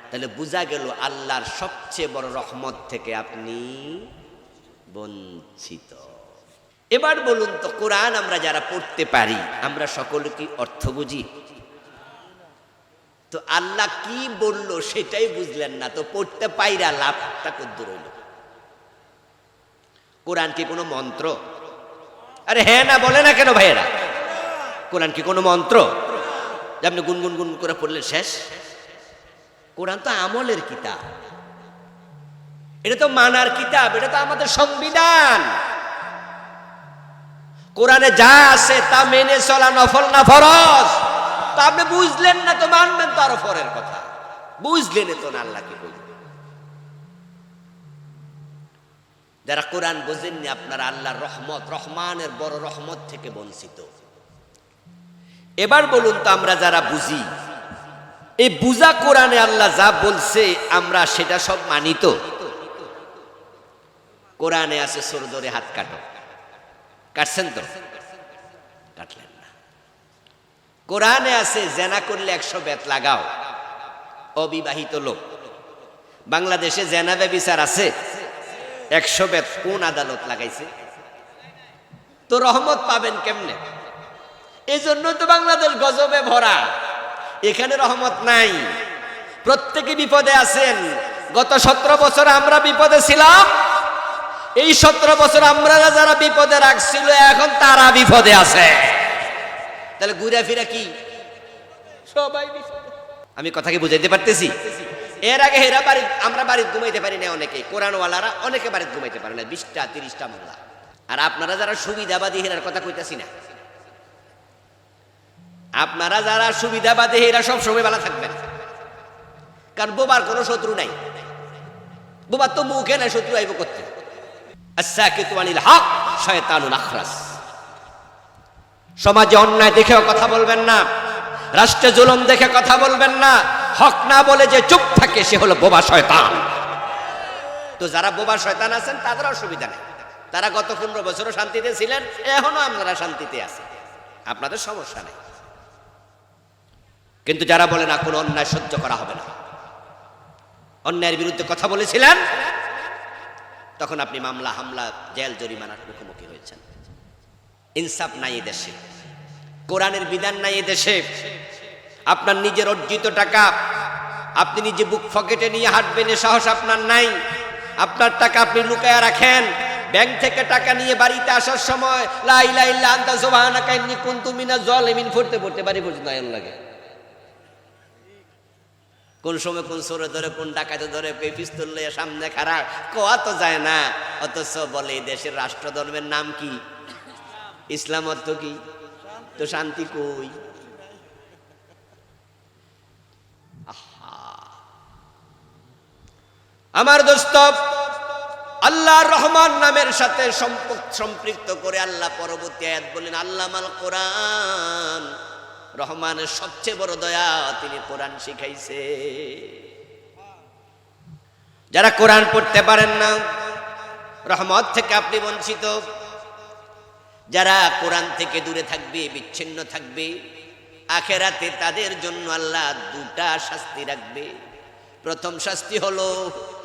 তাহলে বোঝা গেল আল্লাহর সবচেয়ে বড় রহমত থেকে আপনি বঞ্চিত। এবার বলুন তো, কোরআন আমরা যারা পড়তে পারি, আমরা সকলে কি অর্থ বুঝি? তো আল্লাহ কি বললো সেটাই বুঝলেন না, তো পড়তে পাইরা লাভটা কদ্দুর হইল? কোরআন কি কোনো মন্ত্র? আরে হ্যাঁ না বলে না কেন ভাইয়েরা? কোরআন কি কোনো মন্ত্র যে আপনি গুনগুন গুন করে পড়লেন শেষ? কোরআন তো আমলের কিতাব, এটা তো মানার কিতাব, এটা তো আমাদের সংবিধান। কোরআনে যা আছে তা মেনে চলা নফল না ফরজ? তো আপনি বুঝলেন না তো মানবেন তো আরো পরের কথা, বুঝলেন তো না আল্লাহকে বলবেন। যারা কোরআন বোঝেননি আপনারা আল্লাহর রহমত, রহমানের বড় রহমত থেকে বঞ্চিত। এবার বলুন তো আমরা যারা বুঝি, এই বুঝা কোরআনে আল্লাহ যা বলছে আমরা সেটা সব মানি তো? কোরআনে আছে সর ধরে হাত কাটো, কাটছেন তো? কাটলেন না। কোরআনে আছে জেনা করলে 100 বেত লাগাও, অবিবাহিত লোক। বাংলাদেশে জেনা ব্যভিচার আছে, 100 বেত কোন আদালত লাগাইছে? তো রহমত পাবেন কেমনে? এই জন্য তো বাংলাদেশ গজবে ভরা, এখানে রহমত নাই। প্রত্যেকে বিপদে আছেন। গত 17 বছর আমরা বিপদে ছিলাম, এই 17 বছর আমরা যারা বিপদে রাখছিল এখন তারা বিপদে আছে। তাহলে ঘুরে ফিরে কি সবাই বিপদে? আমি কথা কি বুঝাইতে পারতেছি? এর আগে হেরা বাড়ি, আমরা বাড়িতে ঘুমাইতে পারি না, অনেকে কোরআনওয়ালারা অনেকে বাড়িতে ঘুমাইতে পারে না, 20টা 30টা মামলা। আর আপনারা যারা সুবিধাবাদী হেরার কথা কইতাছি না, আপনারা যারা সুবিধাবাদী এরা সব সময় ভালো থাকবেন, কারণ বোবার কোনো শত্রু নাই। বোবার তো মুখে নাই, শত্রু আইব করতে। আস-সাকিতু আনিল হক শয়তানুল আখরাস। সমাজে অন্যায় দেখেও কথা বলবেন না, রাষ্ট্রে জুলুম দেখে কথা বলবেন না। হক না বলে যে চুপ থাকে সে হলো বোবা শয়তান। তো যারা বোবা শয়তান আছেন তাদের অসুবিধা নেই, তারা গত 15 বছরও শান্তিতে ছিলেন, এখনো আপনারা শান্তিতে আছেন, আপনাদের সমস্যা নেই। কিন্তু যারা বলে না কোনো অন্যায় সহ্য করা হবে না, অন্যায়ের বিরুদ্ধে কথা বলেছিলেন, তখন আপনি মামলা, হামলা, জেল, জরিমানার মুখোমুখি হয়েছেন। ইনসাফ নাই এই দেশে, কোরআনের বিধান নাই এই দেশে। আপনার নিজের অর্জিত টাকা আপনি নিজে বুক পকেটে নিয়ে হাঁটবেন এ সাহস আপনার নাই। আপনার টাকা আপনি লুকায়া রাখেন। ব্যাংক থেকে টাকা নিয়ে বাড়িতে আসার সময় লা ইলাহা ইল্লা আনতা সুবহানাকা ইন্নী কুনতু মিনাজ জালিমিন পড়তে পড়তে বাড়ি পর্যন্ত আয়ন লাগে। কোন সময় কোন চোরে ধরে, কোন ডাকাতে ধরে, পিস্তল লইয়া সামনে খাড়া, কোয়া তো যায় না। অথচ বলে এই দেশের রাষ্ট্রধর্মের নাম কি? ইসলাম। অর্থ কি? তো শান্তি কই? আমার দোস্ত, আল্লাহর রহমান নামের সাথে সম্পৃক্ত করে আল্লাহ পরবর্তী আয়াত বলেন আল্লামাল কোরআন। রহমানের সবচেয়ে বড় দয়া, তিনি কোরআন শিখাইছে। যারা কোরআন পড়তে পারেন না, রহমত থেকে আপনি বঞ্চিত। যারা কোরআন থেকে দূরে থাকবে, বিচ্ছিন্ন থাকবে, আখেরাতে তাদের জন্য আল্লাহ 2টা শাস্তি রাখবে। প্রথম শাস্তি হলো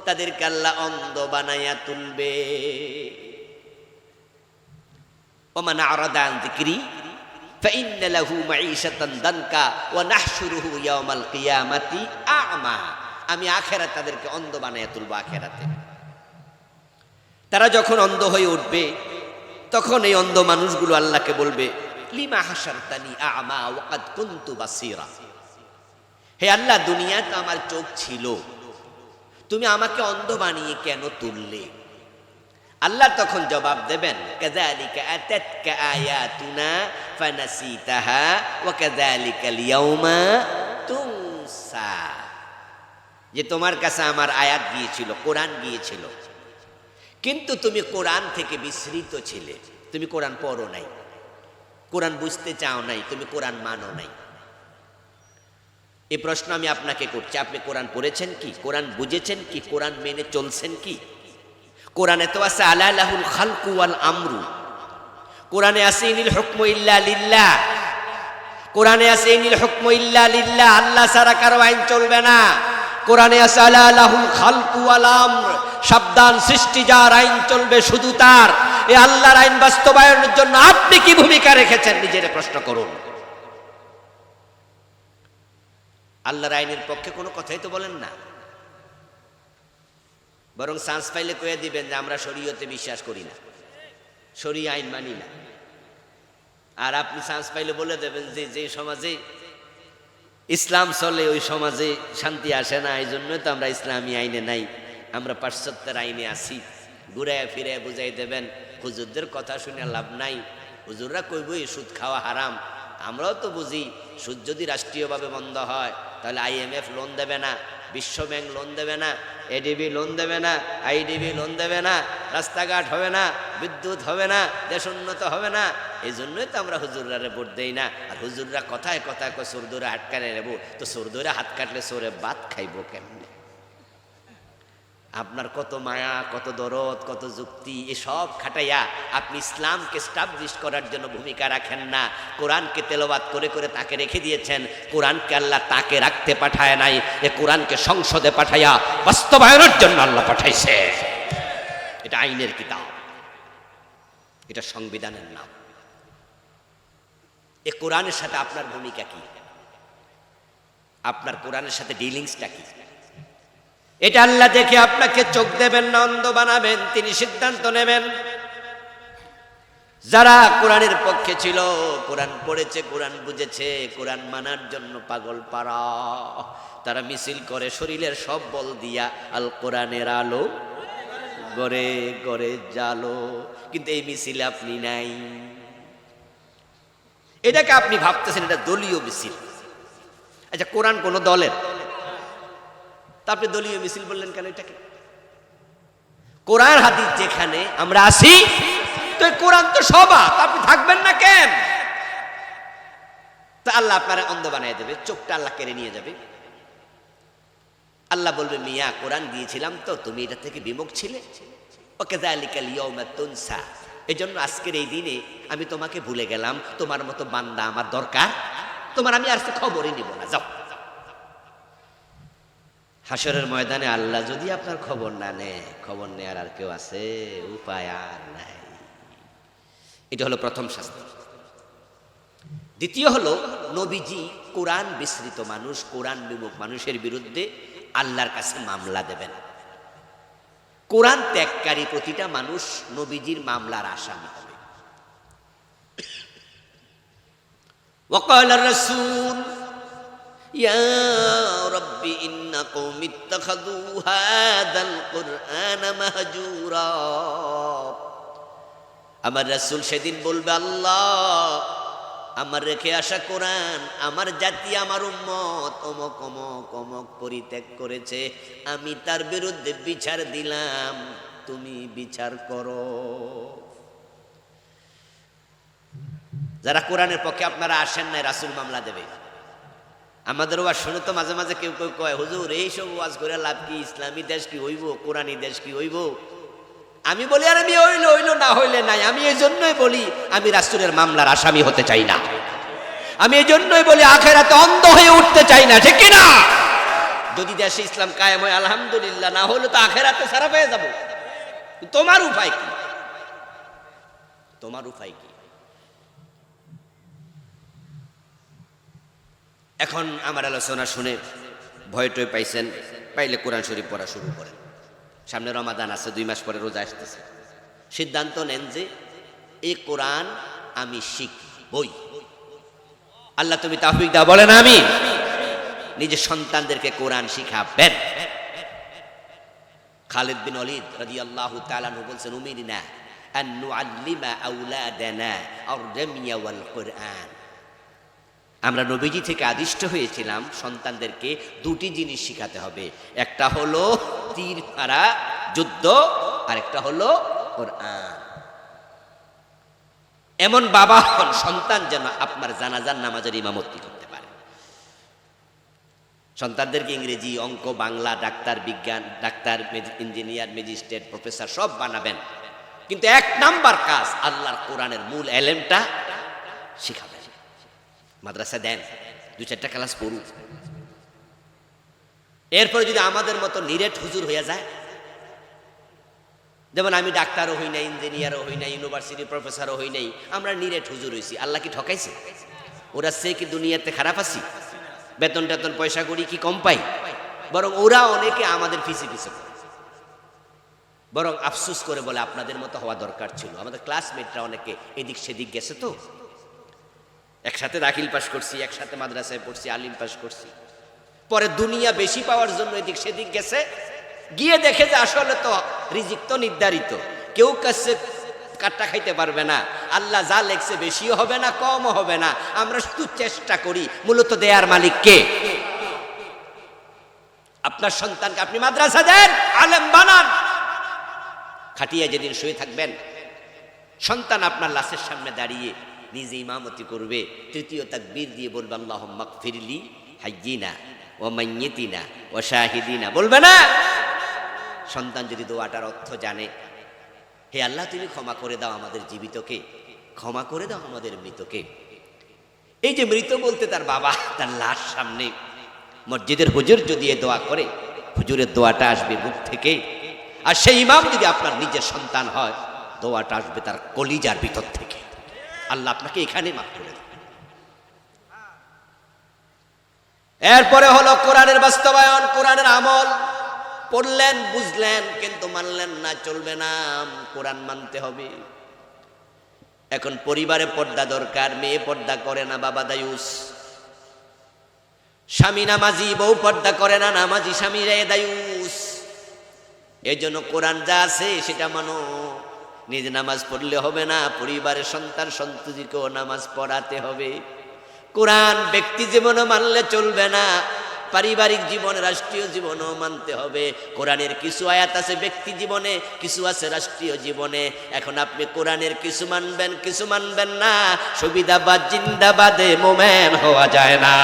তাদেরকে আল্লাহ অন্ধ বানাইয়া তুলবে। ওমান আরাদা আন যিকরি ফাইন্না লাহু মাঈশাতান দানকা ওয়া নাহশুরুহু ইয়াওমাল কিয়ামাতি আ'মা। আমি আখেরাতে তাদেরকে অন্ধ বানাইয়া তুলব। আখেরাতে তারা যখন অন্ধ হয়ে উঠবে, তখন এই অন্ধ মানুষগুলো আল্লাহকে বলবে লিমা হাশারতানি আ'মা ওয়া কাদ কুনতু বাসীরা। হে আল্লাহ, দুনিয়াতে আমার চোখ ছিল, তুমি আমাকে অন্ধ বানিয়ে কেন তুললে? আল্লাহ তখন জবাব দেবেন কাযালিকা আতাতকা আয়াতুনা ফানাসিতাহা ওয়া কাযালিকাল ইয়াউমা তুনসা। যে তোমার কাছে আমার আয়াত গিয়েছিল, কোরআন গিয়েছিল, কিন্তু তুমি কোরআন থেকে বিস্মৃত ছিলে। তুমি কোরআন পড়ো নাই, কোরআন বুঝতে চাও নাই, তুমি কোরআন মানো নাই। এই প্রশ্ন আমি আপনাকে করছি, আপনি কোরআন পড়েছেন কি? কোরআন বুঝেছেন কি? কোরআন মেনে চলছেন কি? কোরআনে তো আছে আলা লাহুল খালকু ওয়াল আমরু, কোরআনে আছে ইনিল হুকমু ইল্লা লিল্লাহ, কোরআনে আছে ইনিল হুকমু ইল্লা লিল্লাহ, আল্লাহ ছাড়া কারো আইন চলবে না। কোরআনে আছে আলা লাহুল খালকু ওয়াল আমর, সাবধান, সৃষ্টি যার, আইন চলবে শুধু তার। এই আল্লাহর আইন বাস্তবায়নের জন্য আপনি কি ভূমিকা রেখেছেন? নিজের প্রশ্ন করুন। আল্লাহর আইনের পক্ষে কোনো কথাই তো বলেন না, বরং চান্স পাইলে কয়ে দিবেন যে আমরা শরীয়তে বিশ্বাস করি না, শরীয় আইন মানি না। আর আপনি চান্স পাইলে বলে দেবেন যে যে সমাজে ইসলাম চলে ওই সমাজে শান্তি আসে না, এই জন্যই তো আমরা ইসলামী আইনে নাই, আমরা পাশ্চাত্যের আইনে আছি। ঘুরাইয়া ফিরে বুঝাই দেবেন হুজুরদের কথা শুনে লাভ নাই, হুজুররা কইব এই সুদ খাওয়া হারাম, আমরাও তো বুঝি সুদ যদি রাষ্ট্রীয়ভাবে বন্ধ হয় তাহলে IMF লোন দেবে না, বিশ্ব ব্যাংক লোন দেবে না, ADB লোন দেবে না, IDB লোন দেবে না, রাস্তাঘাট হবে না, বিদ্যুৎ হবে না, দেশ উন্নত হবে না। এই জন্যই তো আমরা হুজুররা ভোট দেই না। আর হুজুররা কথায় কথায় চোর ধরে হাত কাটে নেবো, তো চোর ধরে হাত কাটলে চোরে ভাত খাইবো কেমনে? আপনার কত মায়া, কত দরদ, কত যুক্তি, এসব খাটাইয়া আপনি ইসলামকে স্টাবলিশ করার জন্য ভূমিকা রাখেন না। কোরআনকে তেলাওয়াত করে করে তাকে রেখে দিয়েছেন। কোরআনকে আল্লাহ তাকে রাখতে পাঠায় নাই, এ কোরআনকে সংসদে পাঠাইয়া বাস্তবায়নের জন্য আল্লাহ পাঠাইছে। এটা আইনের কিতাব, এটা সংবিধানের নাম। এ কোরআনের সাথে আপনার ভূমিকা কি? আপনার কোরআনের সাথে ডিলিংসটা কি? এটা আল্লাহ দেখে আপনাকে চোখ দেবেন না অন্ধ বানাবেন, তিনি সিদ্ধান্ত নেবেন। যারা কোরআনের পক্ষে ছিল, কোরআন পড়েছে, কোরআন বুঝেছে, কোরআন মানার জন্য পাগল পারা, তারা মিছিল করে শরীরের সব বল দিয়া আল কোরআনের আলো গড়ে গড়ে জালো। কিন্তু এই মিছিলে আপনি নাই। এটাকে আপনি ভাবতেছেন এটা দলীয় মিছিল। আচ্ছা, কোরআন কোন দলের? তা আপনি দলীয় মিছিল বললেন কেন এটাকে? কোরআন হাদিস যেখানে আমরা আসি, তো কোরআন তো সভা, আপনি থাকবেন না কেন? তা আল্লাহ আপনারা অন্ধ বানিয়ে দেবে, চোখটা আল্লাহ কেড়ে নিয়ে যাবে। আল্লাহ বলবে, মিয়া কোরআন দিয়েছিলাম তো, তুমি এটা থেকে বিমুখ ছিলে। ওয়াকাযালিকাল ইয়াউমা তুনসা, এজন্য আজকের এই দিনে আমি তোমাকে ভুলে গেলাম। তোমার মতো বান্দা আমার দরকার, তোমার আমি আর খবরই নিব না, যাও। হাসরের ময়দানে আল্লাহ যদি আপনার খবর না নেয়, খবর নেয়ার আর কেউ আছে? উপায় আর নাই। এটা হলো প্রথম শাস্তি। দ্বিতীয় হলো, নবীজি কোরআন বিস্মৃত মানুষ, কোরআন বিমুখ মানুষের বিরুদ্ধে আল্লাহর কাছে মামলা দেবেন। কোরআন ত্যাগকারী প্রতিটা মানুষ নবীজির মামলার আসামি হবে। ওয়াকাল রাসূল ইয়া রাব্বি ইন্না কওমি ইত্তাখাযু হাযাল কুরআনা মাহজুরা। আমার রাসূল সেদিন বলবে, আল্লাহ আমার রেখে আসা কোরআন আমার জাতি, আমার উম্মত অমক অমক অমক পরিত্যাগ করেছে, আমি তার বিরুদ্ধে বিচার দিলাম, তুমি বিচার করো। যারা কোরআনের পক্ষে আপনারা আসেন নাই, রাসূল মামলা দেবে। আমাদের ওয়াজ শুনে তো মাঝে মাঝে কেউ কেউ কয়, হুজুর এইসব ওয়াজ করে লাভ কি? ইসলামী দেশ কি হইব? কোরআনী দেশ কি হইব? আমি বলি, আর আমি হইলো হইলো, না হইলে নাই। আমি এই জন্যই বলি আমি রাসূলের মামলার আসামি হতে চাই না। আমি এই জন্যই বলি আখিরাতে অন্ধ হয়ে উঠতে চাই না, ঠিক কি না? যদি দেশে ইসলাম কায়েম হয় আলহামদুলিল্লাহ, না হলে তো আখিরাতে সারা পেয়ে যাব। তোমার উপায় কি? তোমার উপায় কি? এখন আমার আলোচনা শুনে ভয় টয় পাইছেন, পাইলে কোরআন শরীফ পড়া শুরু করেন। সামনে রমাদান আছে, 2 মাস পরে রোজা আসতেছে। সিদ্ধান্ত নেন যে এই কোরআন আমি শিখবই। আল্লাহ তুমি তাওফিক দাও, বলেন আমিন। নিজের সন্তানদেরকে কোরআন শিখাবেন। খালিদ বিন ওয়ালিদ রাদিয়াল্লাহু তাআলা আনহু বলেন, উমিরনা আন নুআল্লিমা আওলাদানা আর-রামিয়া ওয়াল কুরআন। আমরা নবীজি থেকে আদিষ্ট হয়েছিলাম সন্তানদেরকে 2টি জিনিস শিখাতে হবে। একটা হলো তীর মারা যুদ্ধ, আর একটা হলো কোরআন। এমন বাবা হন সন্তান যেন আপনার জানাজার নামাজের ইমামতি করতে পারে। সন্তানদেরকে ইংরেজি, অঙ্ক, বাংলা, ডাক্তার, বিজ্ঞান, ডাক্তার, ইঞ্জিনিয়ার, ম্যাজিস্ট্রেট, প্রফেসর সব বানাবেন, কিন্তু 1 নাম্বার কাজ আল্লাহর কোরআনের মূল এলেমটা শিখাবেন। মাদ্রাসা দেন, 2-4টা ক্লাস পড়ুক। এরপরে যদি আমাদের মতো নিরেট হুজুর হয়ে যায়, যেমন আমি ডাক্তারও হই নাই, ইঞ্জিনিয়ারও হই নাই, ইউনিভার্সিটির প্রফেসরও হই নাই, আমরা নিরেট হুজুর হইছি। আল্লাহ কি ঠকাইছে? ওরা সে কি দুনিয়াতে খারাপ আছি? বেতন টেতন পয়সা করি কি কম পাই? বরং ওরা অনেকে আমাদের পিছে পিছে, বরং আফসোস করে বলে আপনাদের মতো হওয়া দরকার ছিল। আমাদের ক্লাসমেটরা অনেকে এদিক সেদিক গেছে, তো একসাথে দাখিল পাস করছি, একসাথে মাদ্রাসায় পড়ছি, আলিম পাস করছি, পরে দুনিয়া বেশি পাওয়ার জন্য এদিক সেদিক গেছে, গিয়ে দেখে যে আসলে তো রিজিক তো নির্ধারিত, কেউ কাছে কাটটা খাইতে পারবে না। আল্লাহ যা লেখছে বেশিও হবে না, কমও হবে না। আমরা শুধু চেষ্টা করি। মূলত দেয়ার মালিক কে? আপনার সন্তানকে আপনি মাদ্রাসা দেন, আলেম বানান। খাটিয়া যেদিন শুয়ে থাকবেন, সন্তান আপনার লাশের সামনে দাঁড়িয়ে নিজে ইমামতি করবে, তৃতীয় তাকবীর দিয়ে বলবে আল্লাহুম্মা গফিরলি হাইয়িনা ওয়া মাইয়িতিনা ওয়া শাহিদিনা, বলবে না? সন্তান যদি দোয়াটার অর্থ জানে, হে আল্লাহ তুমি ক্ষমা করে দাও আমাদের জীবিতকে, ক্ষমা করে দাও আমাদের মৃতকে। এই যে মৃত বলতে তার বাবা, তার লাশ সামনে মসজিদের হুজুর যদি এ দোয়া করে, হুজুরের দোয়াটা আসবে মুখ থেকে। আর সেই ইমাম যদি আপনার নিজের সন্তান হয়, দোয়াটা আসবে তার কলিজার ভিতর থেকে। আল্লাহ আপনাকে এখানে মাফ করে দেন। এরপরে হলো কোরআনের বাস্তবায়ন, কোরআনের আমল। পড়লেন, বুঝলেন, কিন্তু মানলেন না, চলবে না। কোরআন মানতে হবে। এখন পরিবারে পর্দা দরকার। মেয়ে পর্দা করে না, বাবা দায়ুস। স্বামী নামাজি, বউ পর্দা করে না, নামাজি স্বামী রে দায়ুস। এই জন্য কোরআন যা আছে সেটা মানো। নিজে নামাজ পড়লে হবে না, পরিবারের সন্তান সন্ততিকেও নামাজ পড়াতে হবে। কোরআন ব্যক্তি জীবনে মানলে চলবে না, পারিবারিক জীবনে, রাষ্ট্রীয় জীবনেও মানতে হবে। কোরআনের কিছু আয়াত আছে ব্যক্তি জীবনে, কিছু আছে রাষ্ট্রীয় জীবনে। এখন আপনি কোরআনের কিছু মানবেন, কিছু মানবেন না। সুবিধাবাদ জিন্দাবাদে মোমেন হওয়া যায় না।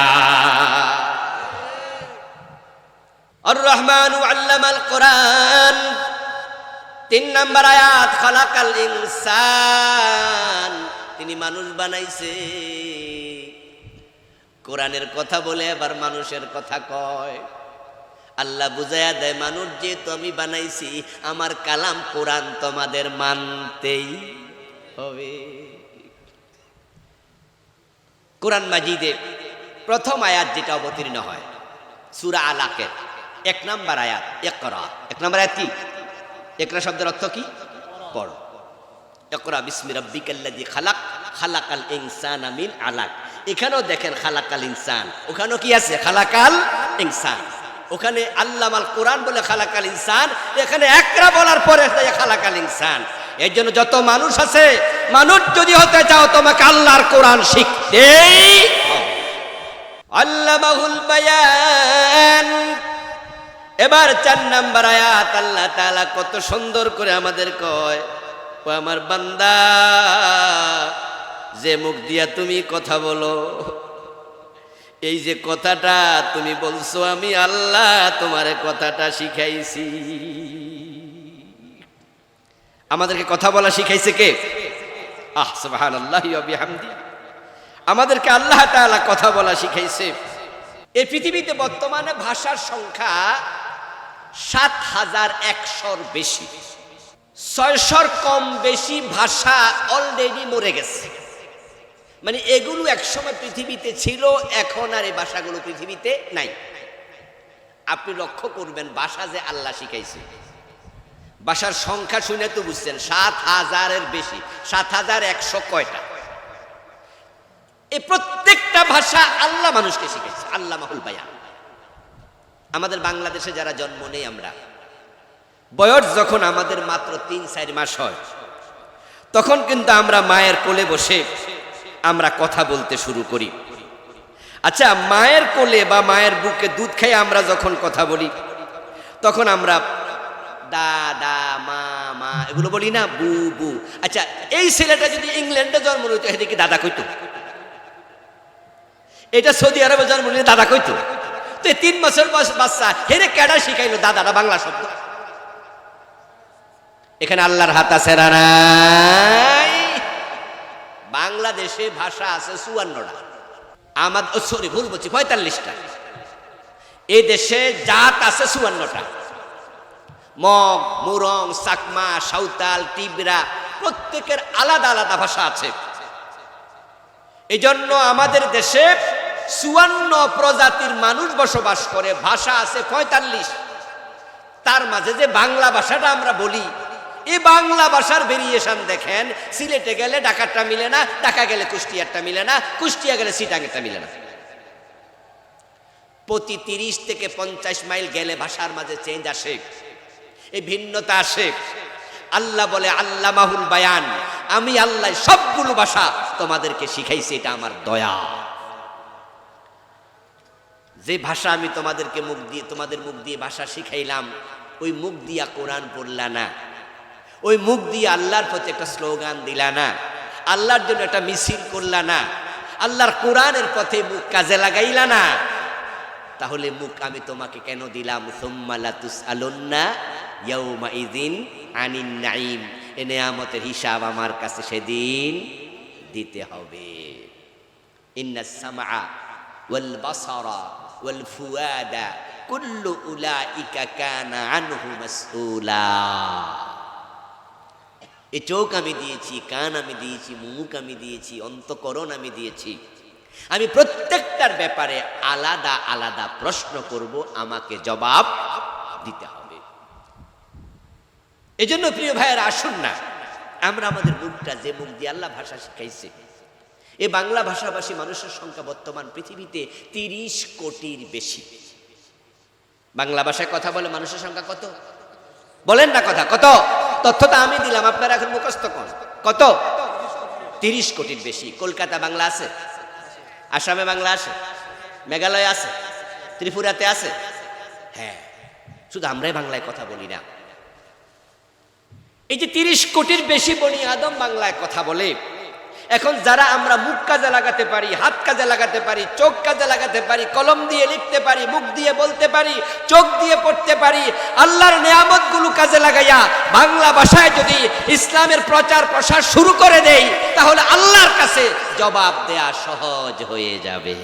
আর রহমানু আল্লামাল কোরআন, 3 নম্বর আয়াত, খালাকাল ইনসান, তিনি মানুষ বানাইছে। কোরআনের কথা বলে আবার মানুষের কথা কয়। আল্লাহ বুঝাইয়া দেয়, মানুষ যেহেতু আমি বানাইছি, আমার কালাম কোরআন তোমাদের মানতেই হবে। কোরআন মাজিদে প্রথম আয়াত যেটা অবতীর্ণ হয় সূরা আলাকের 1 নম্বর আয়াত, ইকরা। 1 নম্বর আয়াত কি? ইকরা শব্দের অর্থ কি? পড়ো। ইকরা বিসমি রাব্বিকাল্লাযী খালাক, খালাকাল ইনসানা মিন আলাক। এখানেও দেখেন খালাকাল ইনসান, ওখানেও কি আছে? খালাকাল ইনসান। ওখানে আল্লামাল কোরআন বলে খালাকাল ইনসান, এখানে ইকরা বলার পরে খালাকাল ইনসান। এর জন্য যত মানুষ আছে, মানুষ যদি হতে চাও তোমাকে আল্লাহর কোরআন শিখতেই হবে। আল্লামাহুল বায়ান। এবার 4 নম্বর আয়াত, আল্লাহ তাআলা কত সুন্দর করে আমাদের কয়, ও আমার বান্দা, যে মুখ দিয়া তুমি কথা বলো, এই যে কথাটা তুমি বলছো, আমি আল্লাহ তোমার কথাটা শিখাইছি। আমাদেরকে কথা বলা শিখাইছে কে? সুবহানাল্লাহি ওয়া বিহামদি। আমাদেরকে আল্লাহ তাআলা কথা বলা শিখাইছে। এই পৃথিবীতে বর্তমানে ভাষার সংখ্যা ৭,১০০-র বেশি। ৬০০-র কম বেশি ভাষা অলরেডি মরে গেছে। মানে এগুলো একসময় পৃথিবীতে ছিল, এখন আর এই ভাষাগুলো পৃথিবীতে নাই। আপনি লক্ষ্য করবেন, ভাষা যে আল্লাহ শিখাইছে, ভাষার সংখ্যা শুনে তো বুঝছেন ৭,০০০-এর বেশি। ৭,১০০ কয়টা? এই প্রত্যেকটা ভাষা আল্লাহ মানুষকে শিখাইছে। আল্লামাহুল বায়ান। আমাদের বাংলাদেশে যারা জন্ম নেই আমরা, বয়স যখন আমাদের মাত্র ৩-৪ মাস হয়, তখন কিন্তু আমরা মায়ের কোলে বসে আমরা কথা বলতে শুরু করি। আচ্ছা, মায়ের কোলে বা মায়ের বুকে দুধ খেয়ে আমরা যখন কথা বলি, তখন আমরা দাদা, মা, মা এগুলো বলি না, বু বু। আচ্ছা, এই ছেলেটা যদি ইংল্যান্ডে জন্ম নিত, এদিকে দাদা কইতো। এটা সৌদি আরবে জন্ম নিলে দাদা কইতো। তো 3 বছর বয়স বাচ্চা হেরে কেডা শিখাইলো দাদাটা বাংলা শব্দ? এখানে আল্লাহর হাত আছে না নাই? বাংলাদেশে ভাষা আছে 54টা। আমাদের সরি ভুল বলছি, 45টা। এই দেশে জাত আছে 54টা। মগ, মুরং, চাকমা, সাঁওতাল, টিবরা, প্রত্যেকের আলাদা আলাদা ভাষা আছে। এই জন্য আমাদের দেশে 54 প্রজাতির মানুষ বসবাস করে, ভাষা আছে 45। তার মাঝে যে বাংলা ভাষাটা আমরা বলি, এই বাংলা ভাষার ভেরিয়েশন দেখেন, সিলেটে গেলে ঢাকারটা মিলে না, ঢাকা গেলে কুষ্টিয়ারটা মিলে না, কুষ্টিয়া গেলে চিটাগাংটা মিলে না। প্রতি 30 থেকে 50 মাইল গেলে ভাষার মাঝে চেঞ্জ আসে, এই ভিন্নতা আসে। আল্লাহ বলে আল্লামাহুল বায়ান, আমি আল্লাহ সবগুলো ভাষা তোমাদেরকে শিখাইছি, এটা আমার দয়া। যে ভাষা আমি তোমাদেরকে তোমাদের মুখ দিয়ে ভাষা শিখাইলাম, ওই মুখ দিয়া কোরআন পড়লা না, ওই মুখ দিয়ে আল্লাহর প্রতি একটা স্লোগান দিলা না, আল্লাহর জন্য একটা মিছিল করলা না, আল্লাহর কোরআনের পথে মুখ কাজে লাগাইলা না, তাহলে মুখ আমি তোমাকে কেন দিলাম? সুম্মা লাতুসআলুন্না ইয়াউমাইযিন আনিন নাঈম, এ নেয়ামতের হিসাব আমার কাছে সেদিন দিতে হবে। ইন্নাস সামআ ওয়াল বাসারা ওয়াল ফুয়াদা কুল্লু উলাইকা কানা আনহু মাসউলা। এই চোখ আমি দিয়েছি, কান আমি দিয়েছি, মুখ আমি দিয়েছি, অন্তঃকরণ আমি দিয়েছি, আমি প্রত্যেকটার ব্যাপারে আলাদা আলাদা প্রশ্ন করব, আমাকে জবাব দিতে হবে। এজন্য প্রিয় ভাইয়েরা, আসুন না আমরা আমাদের মুখটা, যে মুখ দিয়ে আল্লাহ ভাষা শিখাইছে, এই বাংলা ভাষাভাষী মানুষের সংখ্যা বর্তমান পৃথিবীতে 30 কোটির বেশি। বাংলা ভাষায় কথা বলে মানুষের সংখ্যা কত বলেন না? কথা কত? তথ্যটা আমি দিলাম, আপনারা এখন মুখস্থ করেন। কত? 30 কোটির বেশি। কলকাতা বাংলা আছে, আসামে বাংলা আছে, মেঘালয় আছে, ত্রিপুরাতে আছে। হ্যাঁ, শুধু আমরাই বাংলায় কথা বলি না। এই যে 30 কোটির বেশি বনি আদম বাংলায় কথা বলে, এখন যারা আমরা মুখ কাজে লাগাতে পারি, হাত কাজে লাগাতে পারি, চোখ কাজে লাগাতে পারি, কলম দিয়ে লিখতে পারি, মুখ দিয়ে বলতে পারি, চোখ দিয়ে পড়তে পারি, আল্লাহর নেয়ামতগুলো কাজে লাগাইয়া বাংলা ভাষায় যদি ইসলামের প্রচার প্রসার শুরু করে দেই, তাহলে আল্লাহর কাছে জবাব দেয়া সহজ হয়ে যাবে।